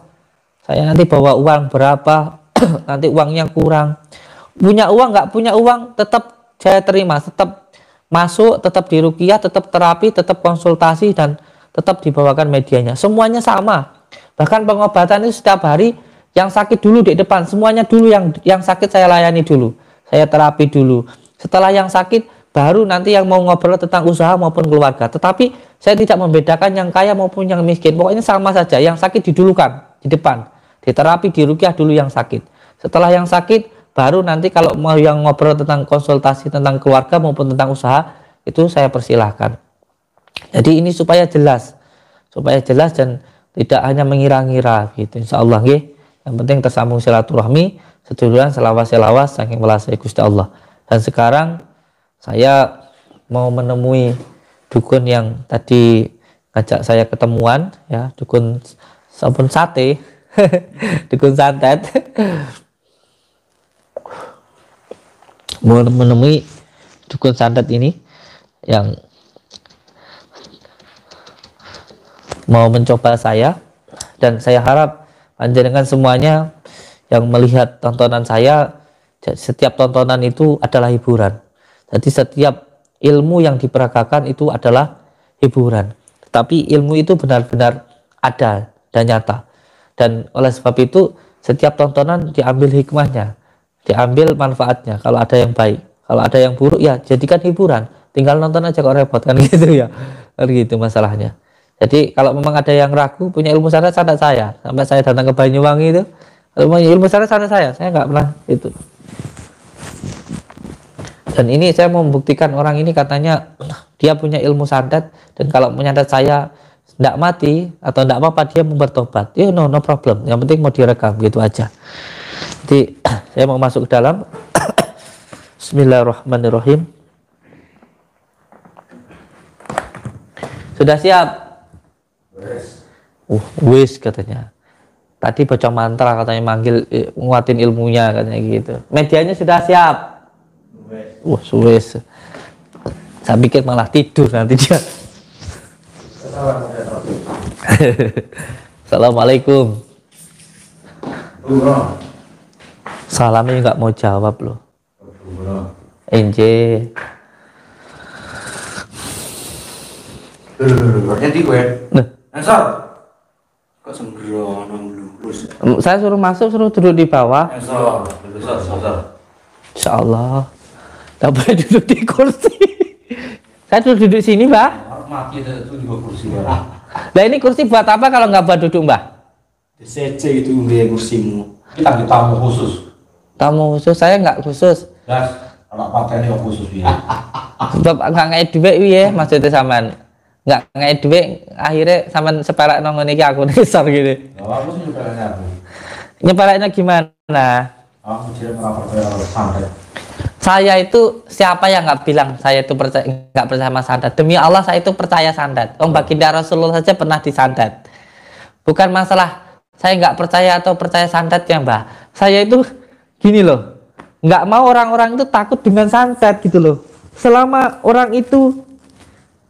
saya nanti bawa uang berapa, nanti uangnya kurang. Punya uang nggak punya uang, tetap saya terima, tetap masuk, tetap diruqyah, tetap terapi, tetap konsultasi, dan tetap dibawakan medianya. Semuanya sama. Bahkan pengobatan itu setiap hari, yang sakit dulu di depan, semuanya dulu yang sakit saya layani dulu, saya terapi dulu. Setelah yang sakit, baru nanti yang mau ngobrol tentang usaha maupun keluarga. Tetapi saya tidak membedakan yang kaya maupun yang miskin. Pokoknya sama saja, yang sakit didulukan di depan, diterapi, diruqyah dulu yang sakit. Setelah yang sakit, baru nanti kalau mau yang ngobrol tentang konsultasi tentang keluarga maupun tentang usaha, itu saya persilahkan. Jadi ini supaya jelas dan tidak hanya mengira-ngira gitu. Insya Allah, yang penting tersambung silaturahmi, seduluran selawas saking welasih Gusti Allah. Dan sekarang saya mau menemui dukun yang tadi ngajak saya ketemuan, ya, dukun sabun sate, dukun santet. Mau menemui dukun santet ini yang mau mencoba saya, dan saya harap panjenengan semuanya yang melihat tontonan saya, setiap tontonan itu adalah hiburan. Jadi setiap ilmu yang diperagakan itu adalah hiburan. Tapi ilmu itu benar-benar ada dan nyata. Dan oleh sebab itu setiap tontonan diambil hikmahnya, diambil manfaatnya. Kalau ada yang baik, kalau ada yang buruk ya jadikan hiburan. Tinggal nonton aja kok repot kan gitu ya. Kan gitu masalahnya. Jadi kalau memang ada yang ragu punya ilmu santet saya. Sampai saya datang ke Banyuwangi itu, ilmu santet saya nggak pernah itu. Dan ini saya mau membuktikan, orang ini katanya dia punya ilmu santet, dan kalau menyantet saya tidak mati atau tidak apa-apa, dia mau bertobat. Ya no problem, yang penting mau direkam gitu aja. Jadi saya mau masuk ke dalam. Bismillahirrahmanirrahim. Sudah siap? Wis katanya. Tadi baca mantra katanya, manggil nguatin ilmunya katanya gitu. Medianya sudah siap? Wis. Saya pikir malah tidur nanti dia. Assalamualaikum. Salamnya nggak mau jawab loh. NJ. Jadi gue. Loh, Ensor. Kok sembrono lurus. saya suruh masuk, suruh duduk di bawah. Ensor. Insya Allah. Tak boleh duduk di kursi. Saya duduk sini, Mbak. Mati itu juga kursi. Nah ini kursi buat apa kalau nggak buat duduk, Mbak? DCC itu gue kursimu. Kita di tamu khusus. Tamu khusus, saya nggak khusus. Das, kalau pakai ini khusus ya. Sebab nggak ngait duit ya, maksudnya saman. Nggak ngait duit, akhirnya saman separak nongol ini aku nisor gitu. Aku sih nyepelnya aku. Nyeparaknya gimana? Aku jadi percaya santai. Saya itu siapa yang nggak bilang saya itu percaya nggak percaya sama santet? Demi Allah saya itu percaya santet. Baginda Rasulullah saja pernah disantet. Bukan masalah saya nggak percaya atau percaya santet ya Mbak. Saya itu gini loh, nggak mau orang-orang itu takut dengan santet gitu loh. Selama orang itu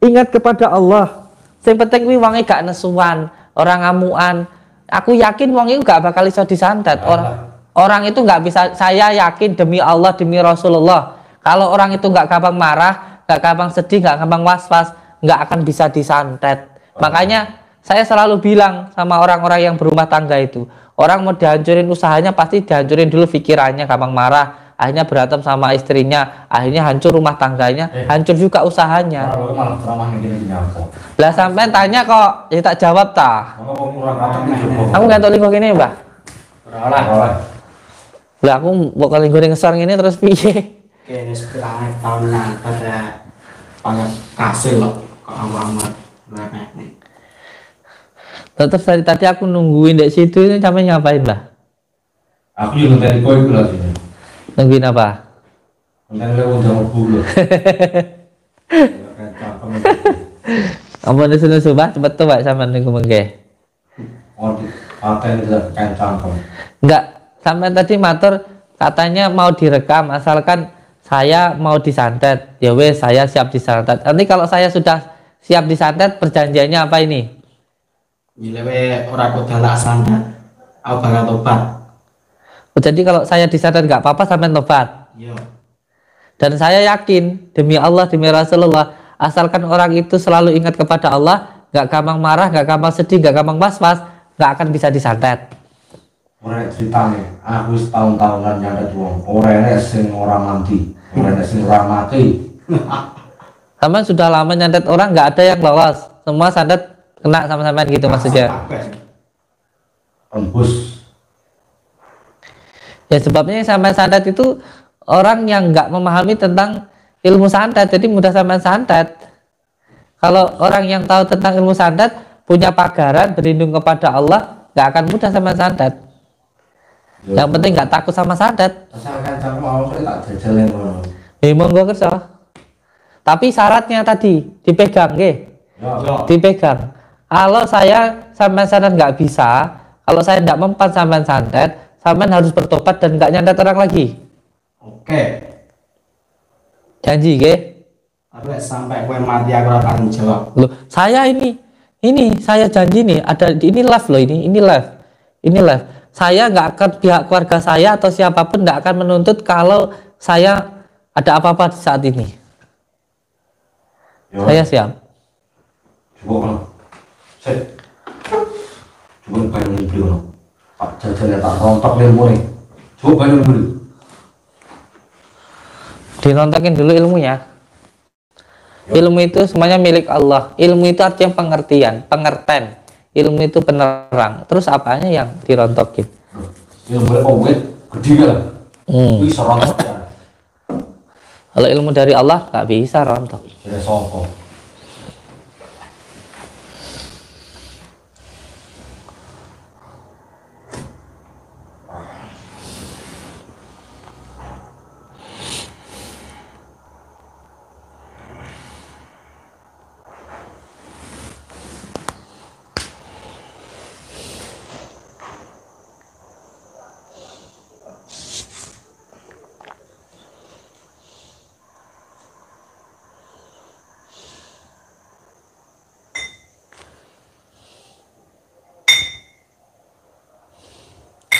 ingat kepada Allah, yang penting wi wangi gak nesuan, orang ngamuan. Aku yakin wong itu gak bakal iso disantet. Orang itu nggak bisa, saya yakin demi Allah, demi Rasulullah, kalau orang itu nggak gampang marah, nggak gampang sedih, nggak gampang was-was, nggak akan bisa disantet. Makanya saya selalu bilang sama orang-orang yang berumah tangga itu, orang mau dihancurin usahanya pasti dihancurin dulu pikirannya, gampang marah, akhirnya berantem sama istrinya, akhirnya hancur rumah tangganya, hancur juga usahanya. Lah sampai tanya kok, ya tak jawab ta. Kamu nggak tahu lingkup ini Mbak? Lah aku bakal goreng ngesor ini terus piye? Kayaknya sekarang tahun lalu pada pakai kasih loh ke amat nih. Terus tadi aku nungguin di situ ini sampai ngapain Mbak? Aku juga dari koi itu lah sih. Nungguin apa? Nanti aku udah mau pulang. Ampun nesu Mbak, cepet tuh Mbak sama nunggu mengke. Oh, paten itu kain cangkem. Enggak. Sampai tadi matur katanya mau direkam asalkan saya mau disantet. Ya wes saya siap disantet. Nanti kalau saya sudah siap disantet perjanjiannya apa ini? Jilewe ora kok galak santet. Aku bakal tobat. Oh, jadi kalau saya disantet nggak apa-apa sampai tobat. Iya. Dan saya yakin demi Allah demi Rasulullah asalkan orang itu selalu ingat kepada Allah, nggak gampang marah, nggak gampang sedih, nggak gampang was-was, nggak akan bisa disantet. Orang ceritanya, aku setahun-tahunan nyantet wong. Orang sing orang mati, orang sing orang mati. Sama sudah lama nyantet orang nggak ada yang lolos, semua santet kena sama-sama gitu maksudnya. Tembus. Ya sebabnya sampai santet itu orang yang nggak memahami tentang ilmu santet, jadi mudah sampai santet. Kalau orang yang tahu tentang ilmu santet, punya pagaran berlindung kepada Allah, nggak akan mudah sampai santet. Yang penting nggak takut sama santet. Asalkan kamu mau tak jajalin ngono. Monggo kerja. Tapi syaratnya tadi dipegang, dipegang. Kalau saya sampai santet nggak bisa, kalau saya tidak mempan sampai santet, sampai harus bertobat dan nggak nyantet orang lagi. Oke. Janji, Sampai gue mati aku ora tanggung jawab. Loh, saya ini saya janji nih, ada ini live loh ini live. Saya nggak akan, pihak keluarga saya atau siapapun nggak akan menuntut kalau saya ada apa-apa saat ini. Yo. Saya siap. Coba banyak beli Pak jajannya tak rontok ilmu nih. Coba banyak beli. Dirontokin dulu ilmunya. Yo. Ilmu itu semuanya milik Allah. Ilmu itu artinya pengertian. Ilmu itu penerang. Terus apanya yang dirontokin? Ilmu awet gede lah. Bisa rontok ya. Kalau ilmu dari Allah nggak bisa rontok. Jadi songkok.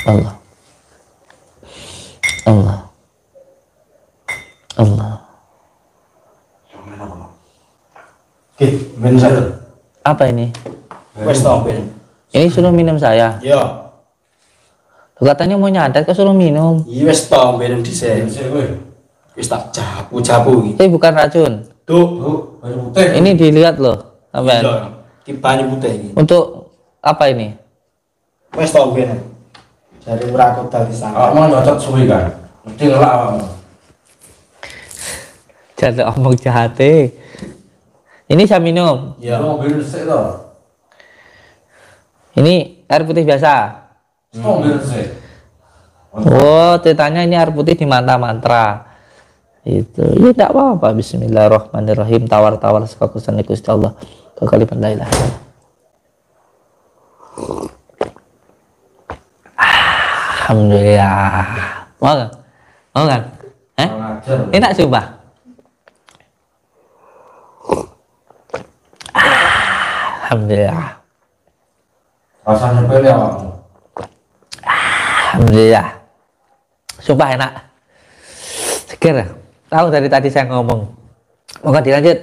Allah. Oke, bener. Apa ini? Wes tau ben. Ini suruh minum saya. Iya. Loh, katanya mau nyadat kok suruh minum. Iya wes tau ben dhisik. Wis tak japu iki. Ini bukan racun. Tuh, Banyu putih. Ini dilihat loh, sampean. iya. Ki banyu putih iki. Untuk apa ini? Wes tau ben. Jadi ora kok dadi Awak sangka. mau nyocot suwi kan. Mesti ngelak awakmu. Jadi omong jahate. Ini saya minum. Ya Iya. mau biru sik to. Ini air putih biasa. Mau biru sik. Oh, ceritanya ini air putih di mantra-mantra. Itu. Ya tidak apa-apa. Bismillahirrahmanirrahim. Tawar-tawar sekakusan Gusti Allah. Kekalipan la ilaha illallah. Alhamdulillah. Mau nggak? Mau nggak? Ngajar. Enak sumpah. Alhamdulillah. Rasanya pele awakmu. Alhamdulillah. Sumpah enak. Seger. Tahu dari tadi saya ngomong. Mau dilanjut?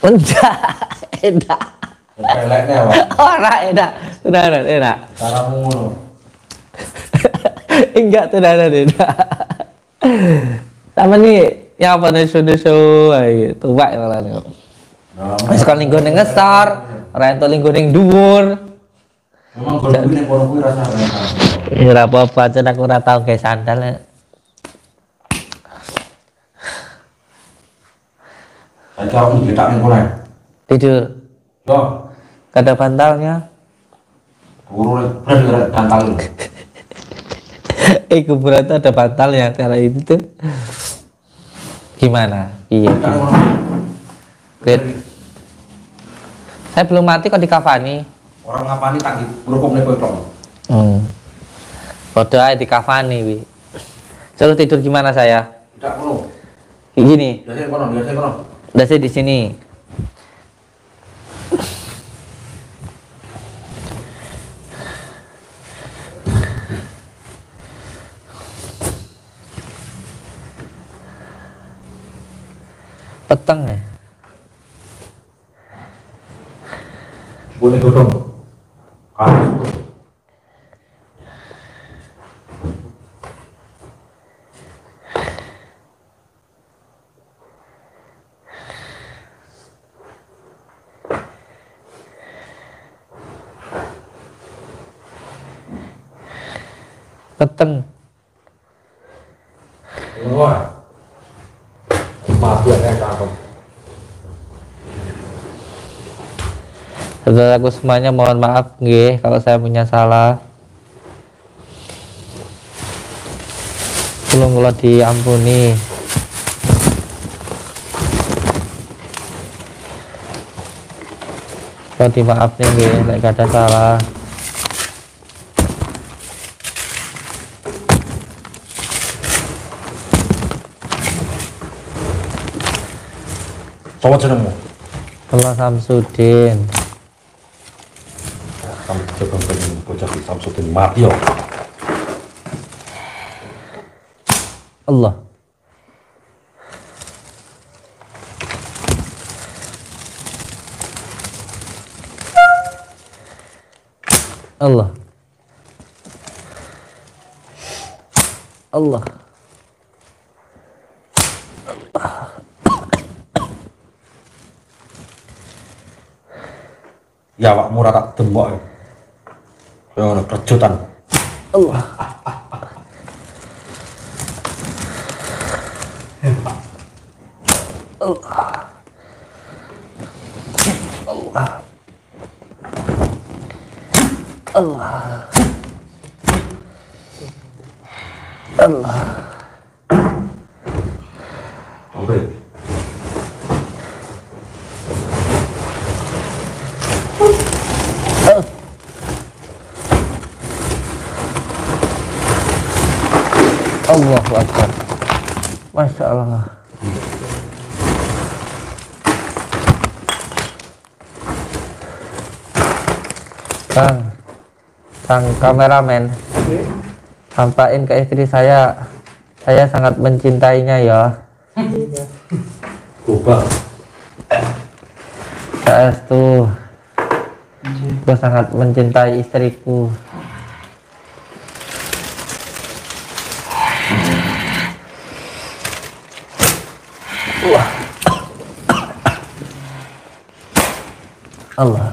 Enggak. Enak. Peleknya awak. Orang enak. Tenanan enak. Caramu ngono. Enggak tenanan enak. Sama nih yang apa nesu-nesu gitu. Wah, malah nih. Wis kon linggo ning ngesor, ora entuk linggo ning dhuwur. Memang kalau ini kono kuwi rasane. Ya ora apa-apa, jan aku ora tau gawe sandal. Saya kamu ditak ning kono. Tidur. Yo, Gak ada bantalnya. buru bener gantang. Kuburan tuh ada bantalnya. Cara itu tuh gimana? Iya. Great. Saya belum mati kok dikafani. Orang ngapani tak ngrupuk ning kono. Bodoh aja dikafani, Wi. Suruh tidur gimana saya? Tidak perlu. Gini, Biasanya kono, biasanya kono. udah sih di sini. Peteng ya. Boleh duduk. Kamu. Peteng. Wah. Maaf ya kamu. Saudaraku semuanya mohon maaf nggih kalau saya punya salah. Tolong kula diampuni. Kalau dimaaf nih nggih nek gak ada salah. Sopo jenengmu? Allah Samsudin. Kamu coba pengen bocah di Samsudin mati yo. Allah. Allah. Allah. Ya awakmu ora tak demok. Yo ono kerjutan. Allah. Allah. Allah. Allah. Allah. Oke. Allahu Akbar. Masya Allah. Kang kameramen, sampaikan ke istri saya sangat mencintainya ya. Coba. Saestu, aku sangat mencintai istriku. Allah.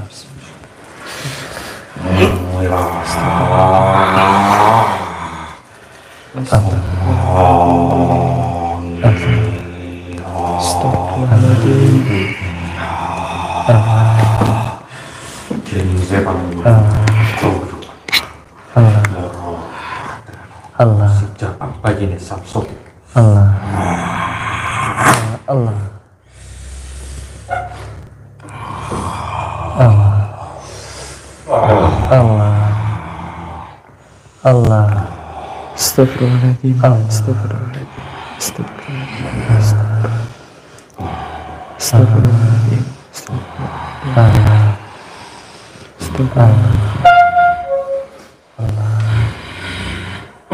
Allah. Sejak pagi ini Samsung. Allah. Allah. Allah. Allah. Allah. Astagfirullahaladzim. Astagfirullahaladzim. Astagfirullahaladzim. Allah.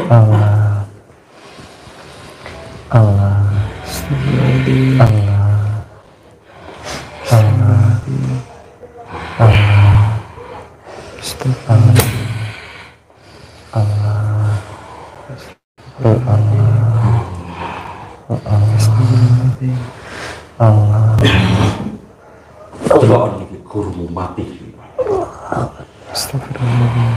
Allah. Allah. Astagfirullahaladzim. Coba orang ini gurumu mati. Astagfirullahaladzim.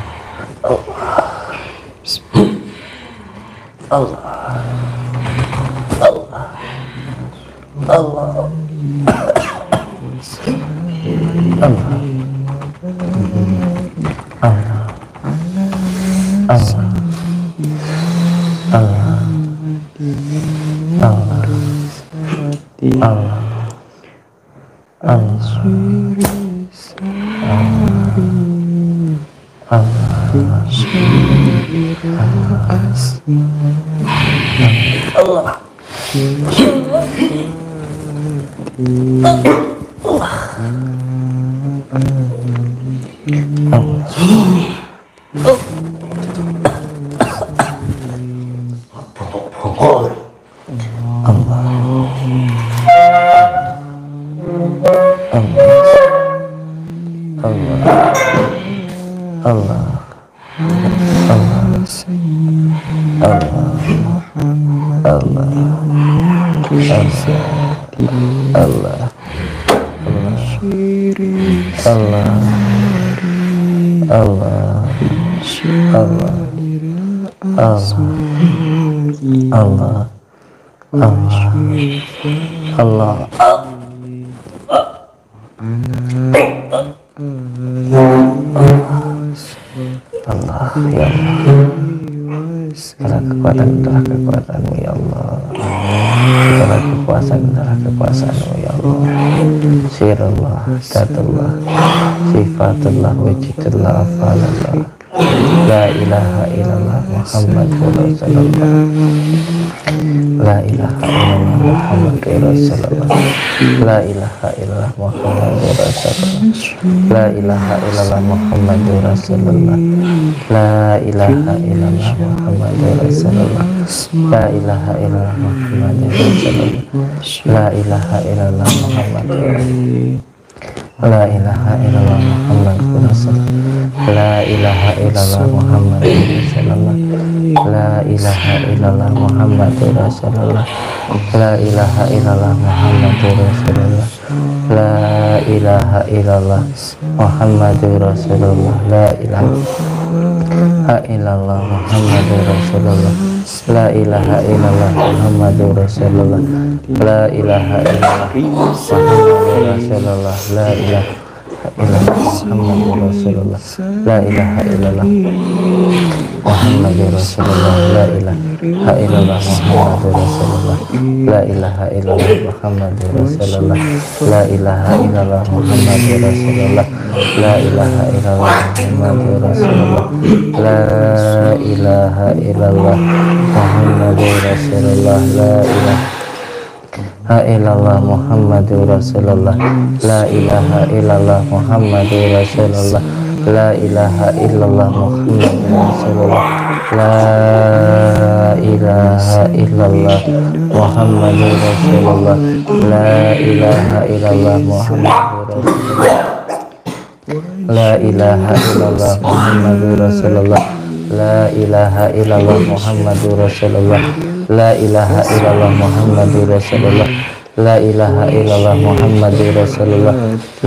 Kekuatanmu ya Allah, segala kekuasaan adalah kekuasaanmu ya Allah. Sirullah, datullah, sifatullah, wujudullah, afalullah. La ilaha illallah Muhammadur Rasulullah. La ilaha illallah Muhammadur Rasulullah. La ilaha illallah Muhammadur Rasulullah. La ilaha illallah Muhammadur Rasulullah. La ilaha illallah Muhammadur Rasulullah. La ilaha illallah Muhammadur Rasulullah. La ilaha illallah Muhammadur Rasulullah. La ilaha illallah Muhammadur Rasulullah. La ilaha illallah Muhammadur Rasulullah. La ilaha illallah Muhammadur Rasulullah. La ilaha illallah Muhammadur Rasulullah. La ilaha illallah Muhammadur Rasulullah. La ilaha illallah Muhammadur Rasulullah. La ilaha illallah Muhammadur Rasulullah. La ilaha illallah Muhammadur Rasulullah. La ilaha illallah Muhammadur Rasulullah. La ilaha illallah Muhammadur Rasulullah. La ilaha illallah Muhammadur Rasulullah. La ilaha illallah Muhammadur Rasulullah. La ilaha illallah Muhammadur Rasulullah. La ilaha illallah Muhammadur Rasulullah. La ilaha illallah Muhammadur Rasulullah. La ilaha illallah Muhammadur Rasulullah. La ilaha illallah Muhammadur Rasulullah. La ilaha illallah Muhammadur Rasulullah. La ilaha illallah Muhammadur Rasulullah. La ilaha illallah Muhammadur La ilaha illallah Muhammadur Rasulullah. La ilaha illallah Muhammadur Rasulullah. La ilaha illallah Muhammadur Rasulullah. La ilaha illallah Muhammadur Rasulullah.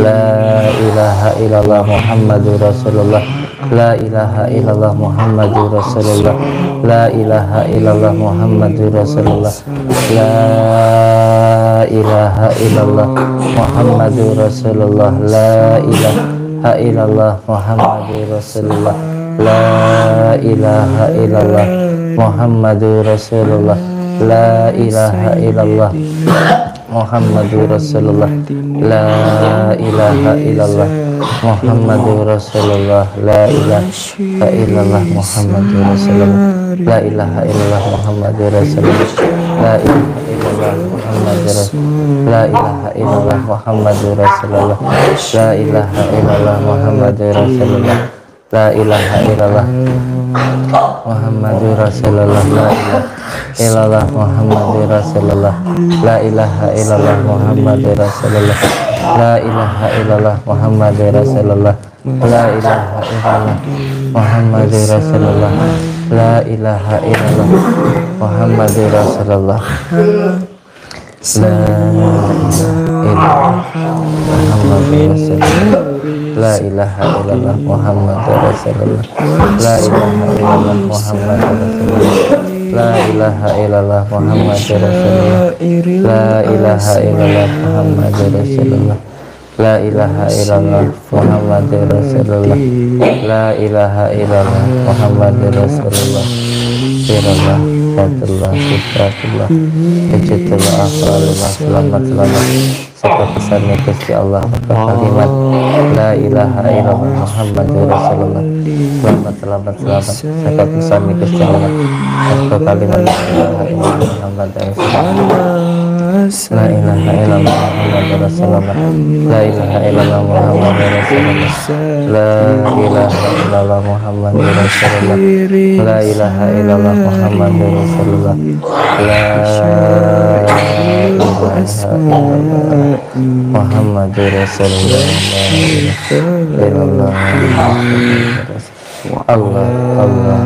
La ilaha illallah Muhammadur Rasulullah. La ilaha illallah Muhammadur Rasulullah. La ilaha illallah Muhammadur Rasulullah. La ilaha illallah Muhammadur Rasulullah. La ilaha illallah Muhammadur Rasulullah. La ilaha illallah Muhammadur Rasulullah. La ilaha illallah Muhammadur Rasulullah. La ilaha illallah Muhammadur Rasulullah. La ilaha illallah Muhammadur Rasulullah. La ilaha illallah Muhammadur Rasulullah. La ilaha illallah Muhammadur Rasulullah. La ilaha illallah Muhammadur Rasulullah. La ilaha illallah Muhammadur Rasulullah. La ilaha illallah Muhammadur Rasulullah. La ilaha illallah Muhammadur Rasulullah. La ilaha illallah Muhammadur Rasulullah. La ilaha illallah Muhammadur Rasulullah. La ilaha illallah Muhammadur Rasulullah. La ilaha illallah Muhammadur Rasulullah. La ilaha illallah Muhammadur Rasulullah. La ilaha illallah Muhammadur Rasulullah. La ilaha illallah Muhammadur Rasulullah. La ilaha illallah Muhammadur Rasulullah. La ilaha illallah Muhammadur Rasulullah. Sirallah, Fatullah, Sifratullah, Wujudullah, Afalullah, selamat segala pesannya Gusti Allah, kalimat La ilaha illallah Muhammadur Rasulullah. Selamat segala pesannya Gusti Allah, kalimat La ilaha illallah Muhammadur Rasulullah. La ilaha illallah Muhammadur Rasulullah. La ilaha illallah Muhammadur Rasulullah. La ilaha illallah Muhammadur Rasulullah. La ilaha illallah Muhammadur Rasulullah. La ilaha illallah Muhammadur Rasulullah. Allah Allah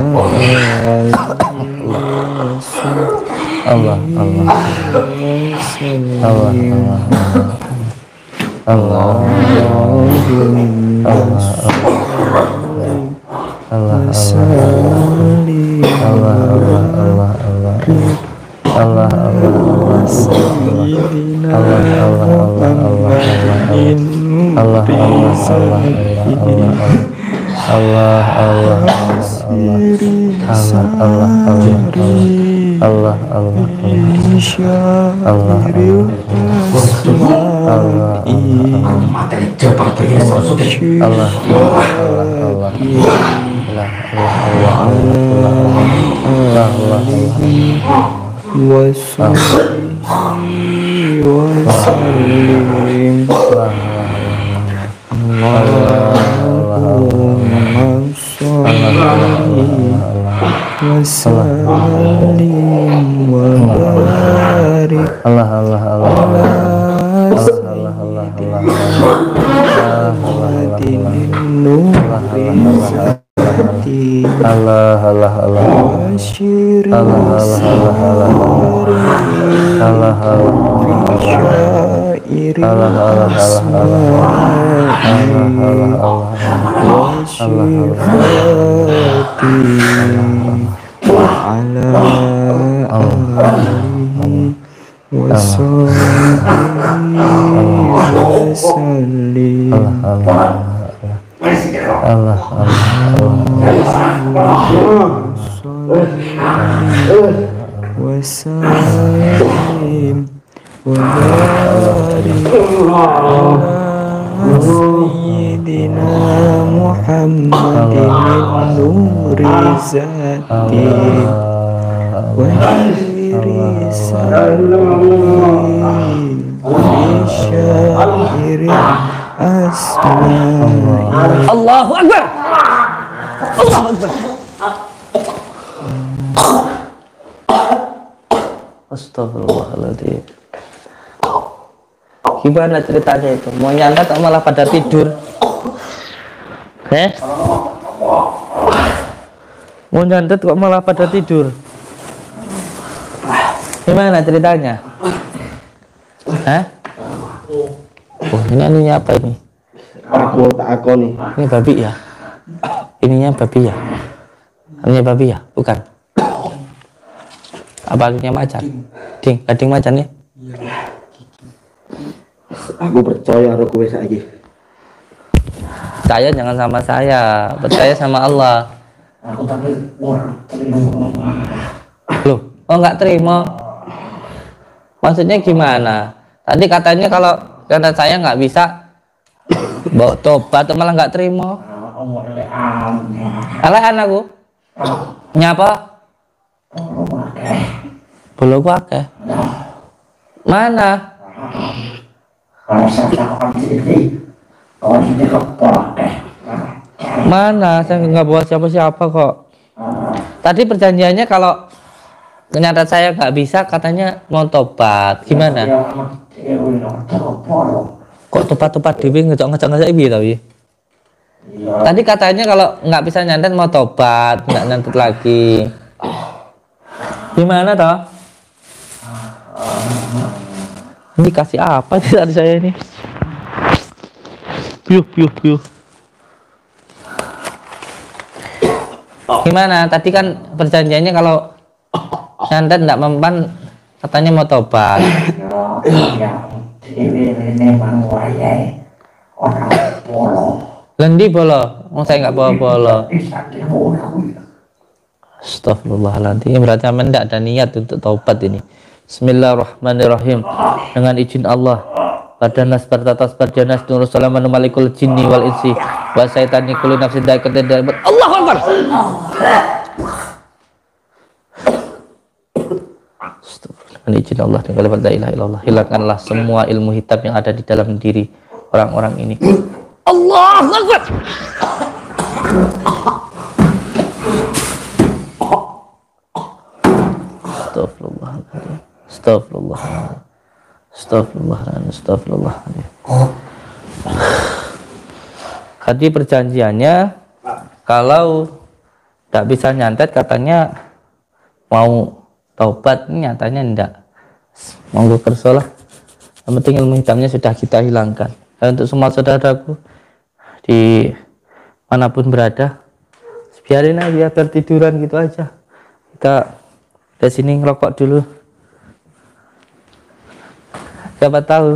Allahu Akbar. Allahu Akbar. Astagfirullahaladzim. Gimana ceritanya itu? Mau nyantet kok malah pada tidur? Mau nyantet kok malah pada tidur? Gimana ceritanya? Hah? Oh, ini apa ini? Aku nih. Ini babi ya? Ininya babi ya? Ini babi ya? Bukan? Apa artinya macan? Gading macan ya? Aku percaya karo kowe saiki. Saya jangan sama saya, percaya sama Allah. Aku tapi Loh, oh nggak terima? Maksudnya gimana? Tadi katanya kalau karena saya nggak bisa bawa tobat, atau malah nggak terima? Alahan aku. Nyapa? Belum pakai. Mana? Mana? Saya nggak bawa siapa-siapa kok. Tadi perjanjiannya kalau ternyata saya nggak bisa, katanya mau tobat. Gimana? Kok tobat-tobat dewi ngejok-ngejok gitu tapi? Tadi katanya kalau nggak bisa nyantet mau tobat, nggak nyantet lagi. Gimana toh? Ini kasih apa sih tadi saya ini? Piuh. Gimana? Tadi kan perjanjiannya kalau nyantet nggak mempan, katanya mau tobat. Lendi bolo, saya nggak bawa bolo. Astagfirullahaladzim. Berarti mendak ada niat untuk taubat ini. Bismillahirrahmanirrahim. Dengan izin Allah. Badanas bertatas berjanas nurus salaman malikul jinni wal insi wa syaitani kulli nafsin daikatul maut. Allahu Akbar. Dengan izin Allah dan kalimat la ilaha illallah, hilangkanlah semua ilmu hitam yang ada di dalam diri orang-orang ini. Allahu Akbar. Astagfirullahaladzim. Tadi perjanjiannya kalau tidak bisa nyantet katanya mau taubat, nyatanya enggak. Monggo kersolah. Yang penting ilmu hitamnya sudah kita hilangkan. Dan untuk semua saudaraku di manapun berada, biarin aja biar tiduran gitu aja. Kita dari sini ngerokok dulu. Siapa tahu.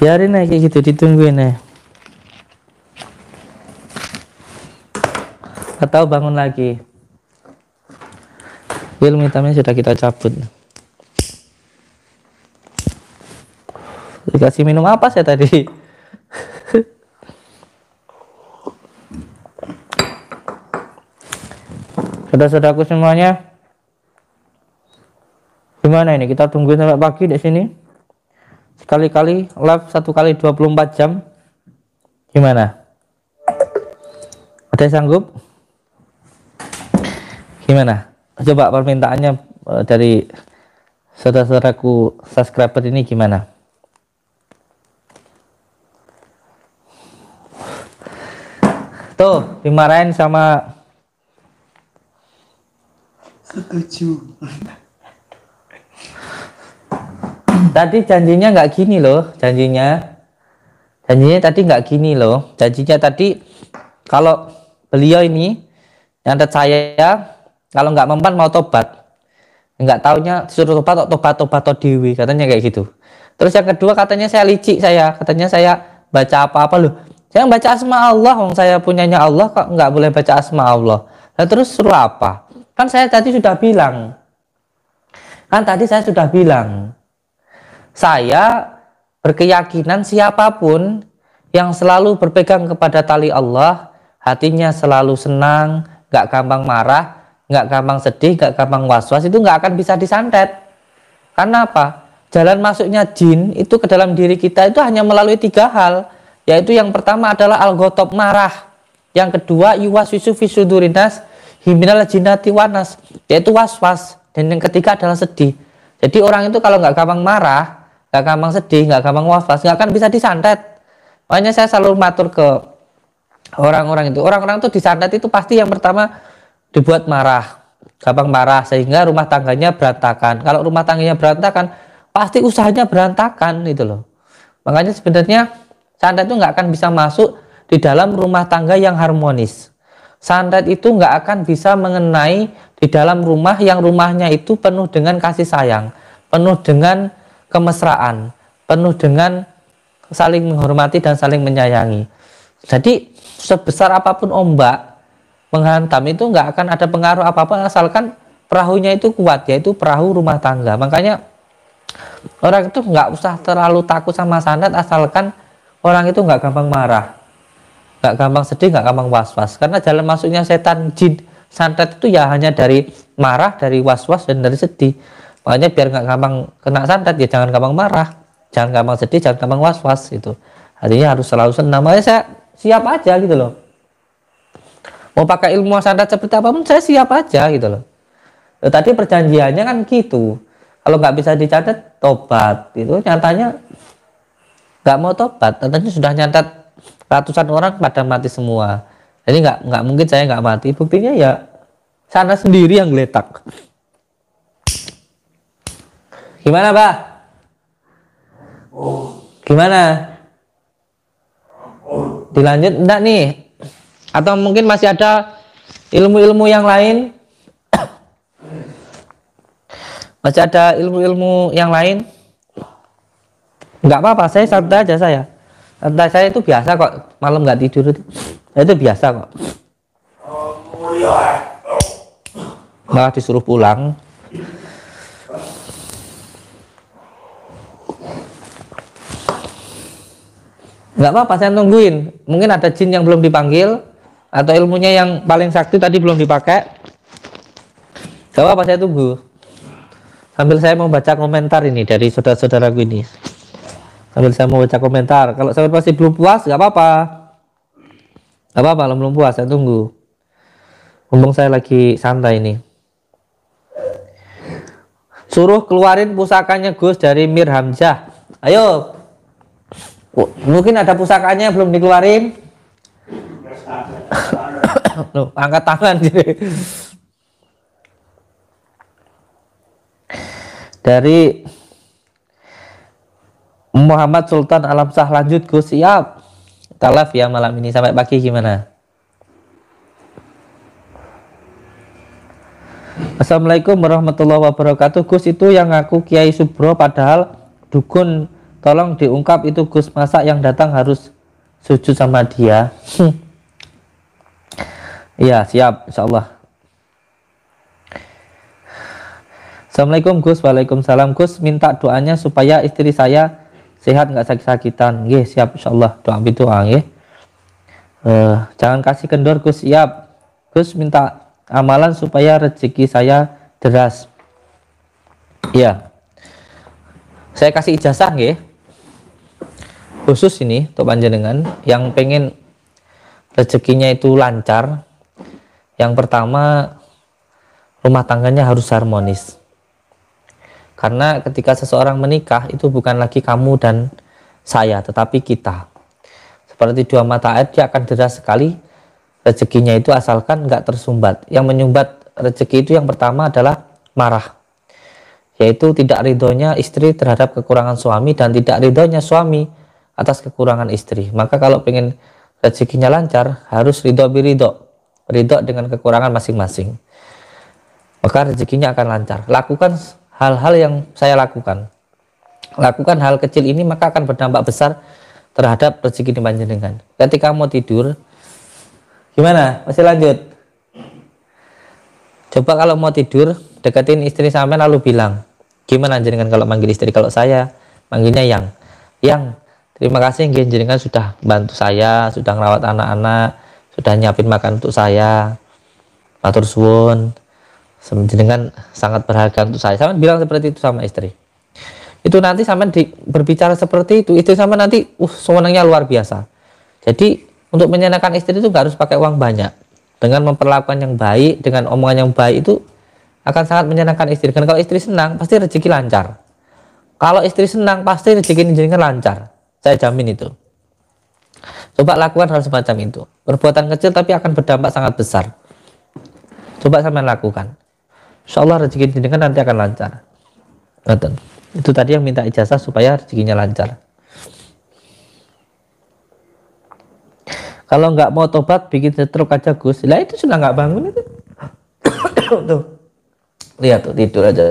Biarin aja kayak gitu, ditungguin aja. Atau bangun lagi. Ilmu hitamnya sudah kita cabut. Dikasih minum apa saya tadi? Saudara-saudaraku semuanya, gimana ini? Kita tungguin sampai pagi di sini. Sekali-kali live 1 kali 24 jam. Gimana? Ada yang sanggup? Gimana? Coba permintaannya dari saudara-saudaraku subscriber ini gimana? Tuh, dimarahin sama setuju. Tadi janjinya nggak gini loh, janjinya tadi nggak gini loh, janjinya tadi kalau beliau ini nyantet saya kalau nggak mempan mau tobat, nggak taunya disuruh tobat dewi, katanya kayak gitu. Terus yang kedua katanya saya licik, katanya saya baca apa-apa loh, saya baca asma Allah, saya punyanya Allah kok nggak boleh baca asma Allah. Nah, terus suruh apa? Kan saya tadi sudah bilang, saya berkeyakinan siapapun yang selalu berpegang kepada tali Allah, hatinya selalu senang, gak gampang marah, gak gampang sedih, gak gampang was-was, itu gak akan bisa disantet. Karena apa? Jalan masuknya jin itu ke dalam diri kita itu hanya melalui 3 hal, yaitu yang pertama adalah al-ghotob, marah, yang kedua yuwaswisu fi sudurinas himinal jinnati wanas, yaitu was-was, dan yang ketiga adalah sedih. Jadi orang itu kalau nggak gampang marah, nggak gampang sedih, nggak gampang was-was, nggak akan bisa disantet. Makanya saya selalu matur ke orang-orang itu disantet itu pasti yang pertama dibuat marah, gampang marah, sehingga rumah tangganya berantakan. Kalau rumah tangganya berantakan, pasti usahanya berantakan itu loh. Makanya sebenarnya santet itu nggak akan bisa masuk di dalam rumah tangga yang harmonis. Santet itu nggak akan bisa mengenai di dalam rumah yang rumahnya itu penuh dengan kasih sayang, penuh dengan kemesraan, penuh dengan saling menghormati dan saling menyayangi. Jadi sebesar apapun ombak menghantam itu nggak akan ada pengaruh apa-apa asalkan perahunya itu kuat, yaitu perahu rumah tangga. Makanya orang itu nggak usah terlalu takut sama santet asalkan orang itu nggak gampang marah, nggak gampang sedih, nggak gampang was-was. Karena jalan masuknya setan jin santet itu ya hanya dari marah, dari was-was, dan dari sedih. Makanya biar nggak gampang kena santet ya jangan gampang marah, jangan gampang sedih, jangan gampang was-was itu. Artinya harus selalu senang. Makanya saya siap aja gitu loh. Mau pakai ilmu santet seperti apapun saya siap aja gitu loh. Tadi perjanjiannya kan gitu. Kalau nggak bisa dicatat tobat itu, nyatanya nggak mau tobat. Nyatanya sudah nyatat ratusan orang pada mati semua. Jadi nggak mungkin saya nggak mati. Buktinya ya sana sendiri yang geletak. Gimana Pak? Gimana? Dilanjut enggak nih? Atau mungkin masih ada ilmu-ilmu yang lain? Masih ada ilmu-ilmu yang lain? Enggak apa-apa, saya santai aja saya. Santai, saya itu biasa kok, malam nggak tidur itu biasa kok. Malah disuruh pulang. Nggak apa-apa, saya tungguin. Mungkin ada jin yang belum dipanggil, atau ilmunya yang paling sakti tadi belum dipakai. Nggak apa-apa, saya tunggu. Sambil saya mau baca komentar ini dari saudara-saudaraku ini. Sambil saya mau baca komentar. Kalau saya masih belum puas, nggak apa-apa. Nggak apa-apa, kalau belum puas, saya tunggu. Mumpung saya lagi santai ini. Suruh keluarin pusakanya Gus dari Mir Hamzah. Ayo. Mungkin ada pusakanya belum dikeluarin. Loh, angkat tangan dari Muhammad Sultan Alamsah. Lanjut Gus. Siap. Kita live ya malam ini sampai pagi gimana? Assalamualaikum warahmatullahi wabarakatuh. Gus, itu yang ngaku Kiai Subro padahal dukun. Tolong diungkap itu Gus, masa yang datang harus sujud sama dia? Iya siap insyaallah. Assalamualaikum Gus. Waalaikumsalam Gus, minta doanya supaya istri saya sehat nggak sakit-sakitan. Nggih siap insyaallah, doa nggih. Jangan kasih kendor Gus. Siap Gus, minta amalan supaya rezeki saya deras. Iya, saya kasih ijazah nggih. Khusus ini untuk panjenengan yang pengen rezekinya itu lancar. Yang pertama, rumah tangganya harus harmonis. Karena ketika seseorang menikah itu bukan lagi kamu dan saya, tetapi kita. Seperti dua mata air, dia akan deras sekali rezekinya itu asalkan nggak tersumbat. Yang menyumbat rezeki itu yang pertama adalah marah, yaitu tidak ridhonya istri terhadap kekurangan suami dan tidak ridhonya suami atas kekurangan istri. Maka kalau pengen rezekinya lancar harus ridho dengan kekurangan masing-masing, maka rezekinya akan lancar. Lakukan hal-hal yang saya lakukan, lakukan hal kecil ini maka akan berdampak besar terhadap rezeki di panjenengan. Ketika mau tidur gimana? Masih lanjut? Coba kalau mau tidur deketin istri sampai lalu bilang, gimana jenengan kalau manggil istri? Kalau saya manggilnya yang terima kasih jenengan sudah bantu saya, sudah ngerawat anak-anak, sudah nyiapin makan untuk saya. Matur suwun. Jenengan sangat berharga untuk saya. Sampai bilang seperti itu sama istri. Itu nanti sampai berbicara seperti itu, istri sampai nanti sewenangnya luar biasa. Jadi untuk menyenangkan istri itu nggak harus pakai uang banyak. Dengan memperlakukan yang baik, dengan omongan yang baik itu akan sangat menyenangkan istri. Dan kalau istri senang, pasti rezeki lancar. Kalau istri senang, pasti rezeki jenengan lancar. Saya jamin itu. Coba lakukan hal semacam itu. Perbuatan kecil tapi akan berdampak sangat besar. Coba sampean lakukan. Insya Allah rezeki jenengan nanti akan lancar. Betul. Itu tadi yang minta ijazah supaya rezekinya lancar. Kalau nggak mau tobat, bikin stroke aja Gus. Lah itu sudah nggak bangun itu. Tuh. Lihat tuh, tidur aja.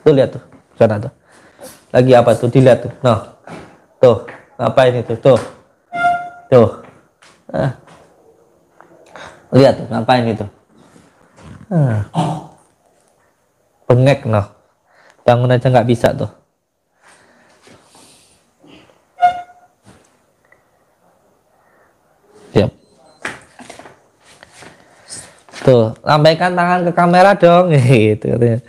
Tuh lihat tuh. Sana tuh. Lagi apa tuh? Dilihat tuh. Noh. Tuh. Ngapain itu? Tuh. Tuh. Lihat tuh, ngapain itu? Bengek noh. Bangun aja nggak bisa tuh. Siap. Tuh, lambaikan tangan ke kamera dong, gitu katanya.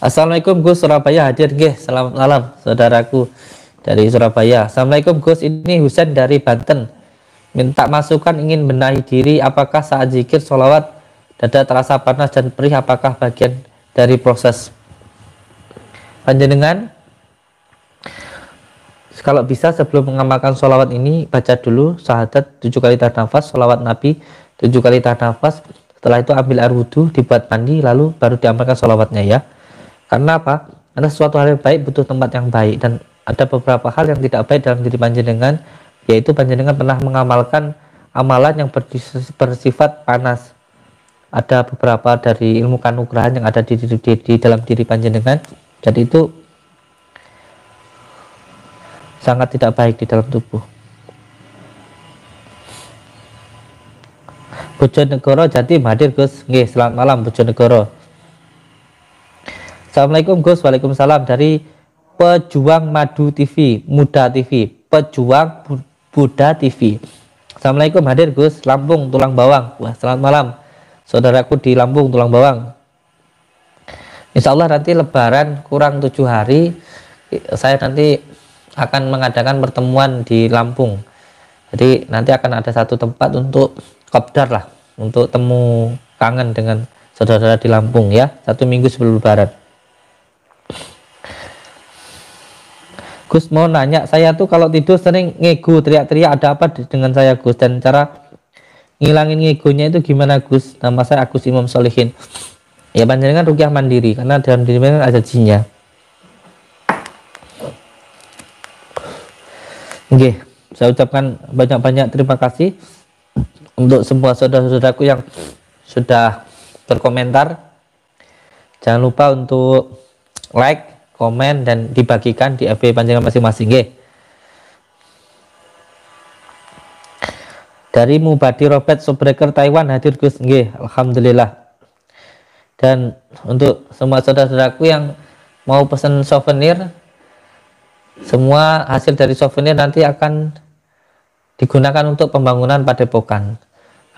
Assalamualaikum Gus, Surabaya hadir nggih. Selamat malam saudaraku dari Surabaya. Assalamualaikum Gus, ini Husain dari Banten. Minta masukan, ingin benahi diri, apakah saat zikir sholawat dada terasa panas dan perih, apakah bagian dari proses? Panjenengan kalau bisa sebelum mengamalkan sholawat ini, baca dulu syahadat 7 kali tarik nafas, sholawat Nabi 7 kali tarik nafas. Setelah itu ambil air wudhu, dibuat mandi, lalu baru diamalkan sholawatnya ya. Karena apa? Karena sesuatu hal yang baik butuh tempat yang baik, dan ada beberapa hal yang tidak baik dalam diri panjenengan, yaitu panjenengan pernah mengamalkan amalan yang bersifat panas. Ada beberapa dari ilmu kanugrahan yang ada di dalam diri panjenengan, jadi itu sangat tidak baik di dalam tubuh. Bojonegoro Jatim hadir Gus. Nggih, selamat malam Bojonegoro. Assalamualaikum Gus. Waalaikumsalam, dari Pejuang Madu TV, Muda TV, Pejuang Buddha TV. Assalamualaikum, hadir Gus. Lampung Tulang Bawang. Wah, selamat malam saudaraku di Lampung Tulang Bawang. Insya Allah nanti Lebaran kurang 7 hari, saya nanti akan mengadakan pertemuan di Lampung. Jadi nanti akan ada satu tempat untuk kopdar lah, untuk temu kangen dengan saudara-saudara di Lampung ya, 1 minggu sebelum Lebaran. Gus mau nanya, saya tuh kalau tidur sering ngego, teriak-teriak, ada apa dengan saya Gus, dan cara ngilangin ngegonya itu gimana Gus? Nama saya Agus Imam Solihin. Ya panjenengan rukyah mandiri, karena dalam diri panjenengan ada jinnya. Oke, saya ucapkan banyak-banyak terima kasih untuk semua saudara-saudaraku yang sudah berkomentar. Jangan lupa untuk like, komen, dan dibagikan di FB panjenengan masing-masing. Dari Mubadi Robert Sobreker Taiwan hadir Gus. Nggih, alhamdulillah. Dan untuk semua saudara-saudaraku yang mau pesan souvenir, semua hasil dari souvenir nanti akan digunakan untuk pembangunan padepokan.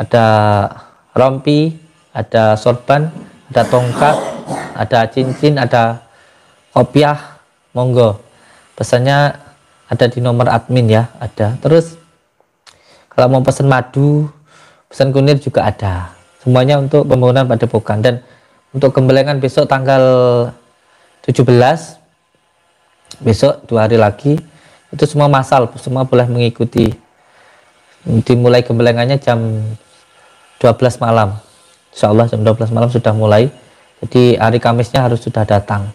Ada rompi, ada sorban, ada tongkat, ada cincin, ada kopiah. Monggo, pesannya ada di nomor admin ya, ada. Terus kalau mau pesan madu, pesan kunir juga ada. Semuanya untuk pembangunan padepokan. Dan untuk gembelengan besok tanggal 17, besok 2 hari lagi, itu semua massal, semua boleh mengikuti. Dimulai gembelengannya jam 12 malam. Insya Allah jam 12 malam sudah mulai. Jadi hari Kamisnya harus sudah datang.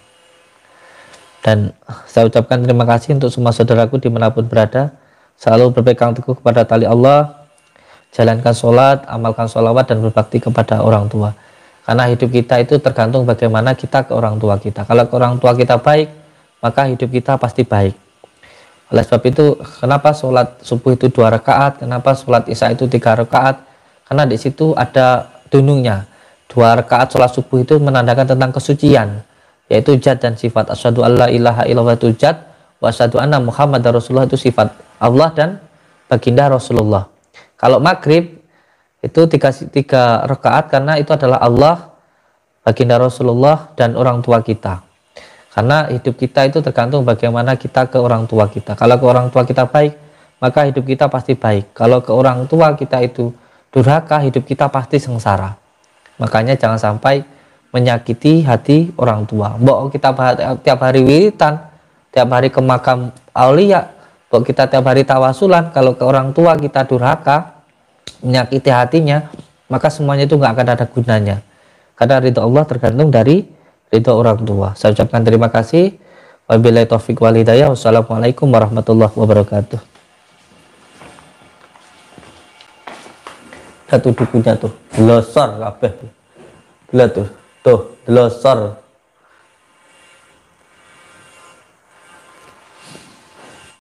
Dan saya ucapkan terima kasih untuk semua saudaraku dimanapun berada. Selalu berpegang teguh kepada tali Allah, jalankan sholat, amalkan sholawat, dan berbakti kepada orang tua. Karena hidup kita itu tergantung bagaimana kita ke orang tua kita. Kalau ke orang tua kita baik, maka hidup kita pasti baik. Oleh sebab itu, kenapa sholat subuh itu 2 rakaat, kenapa sholat isya itu 3 rakaat? Karena di situ ada dunungnya. 2 rakaat sholat subuh itu menandakan tentang kesucian, yaitu zat dan sifat. Asyhadu alla ilaha illallah itu zat, wa asyhadu anna Muhammadar Rasulullah itu sifat Allah dan baginda Rasulullah. Kalau maghrib itu 3 rakaat, karena itu adalah Allah, baginda Rasulullah, dan orang tua kita. Karena hidup kita itu tergantung bagaimana kita ke orang tua kita. Kalau ke orang tua kita baik, maka hidup kita pasti baik. Kalau ke orang tua kita itu durhaka, hidup kita pasti sengsara. Makanya jangan sampai menyakiti hati orang tua. Mbok kita tiap hari wiritan, tiap hari ke makam aulia, mbok kita tiap hari tawasulan, kalau ke orang tua kita durhaka, menyakiti hatinya, maka semuanya itu nggak akan ada gunanya. Karena ridho Allah tergantung dari ridho orang tua. Saya ucapkan terima kasih. Wabillahi taufiq wal hidayah. Wassalamualaikum warahmatullahi wabarakatuh. Satu dukunya tuh, losor kabeh. Lihat tuh, delosor.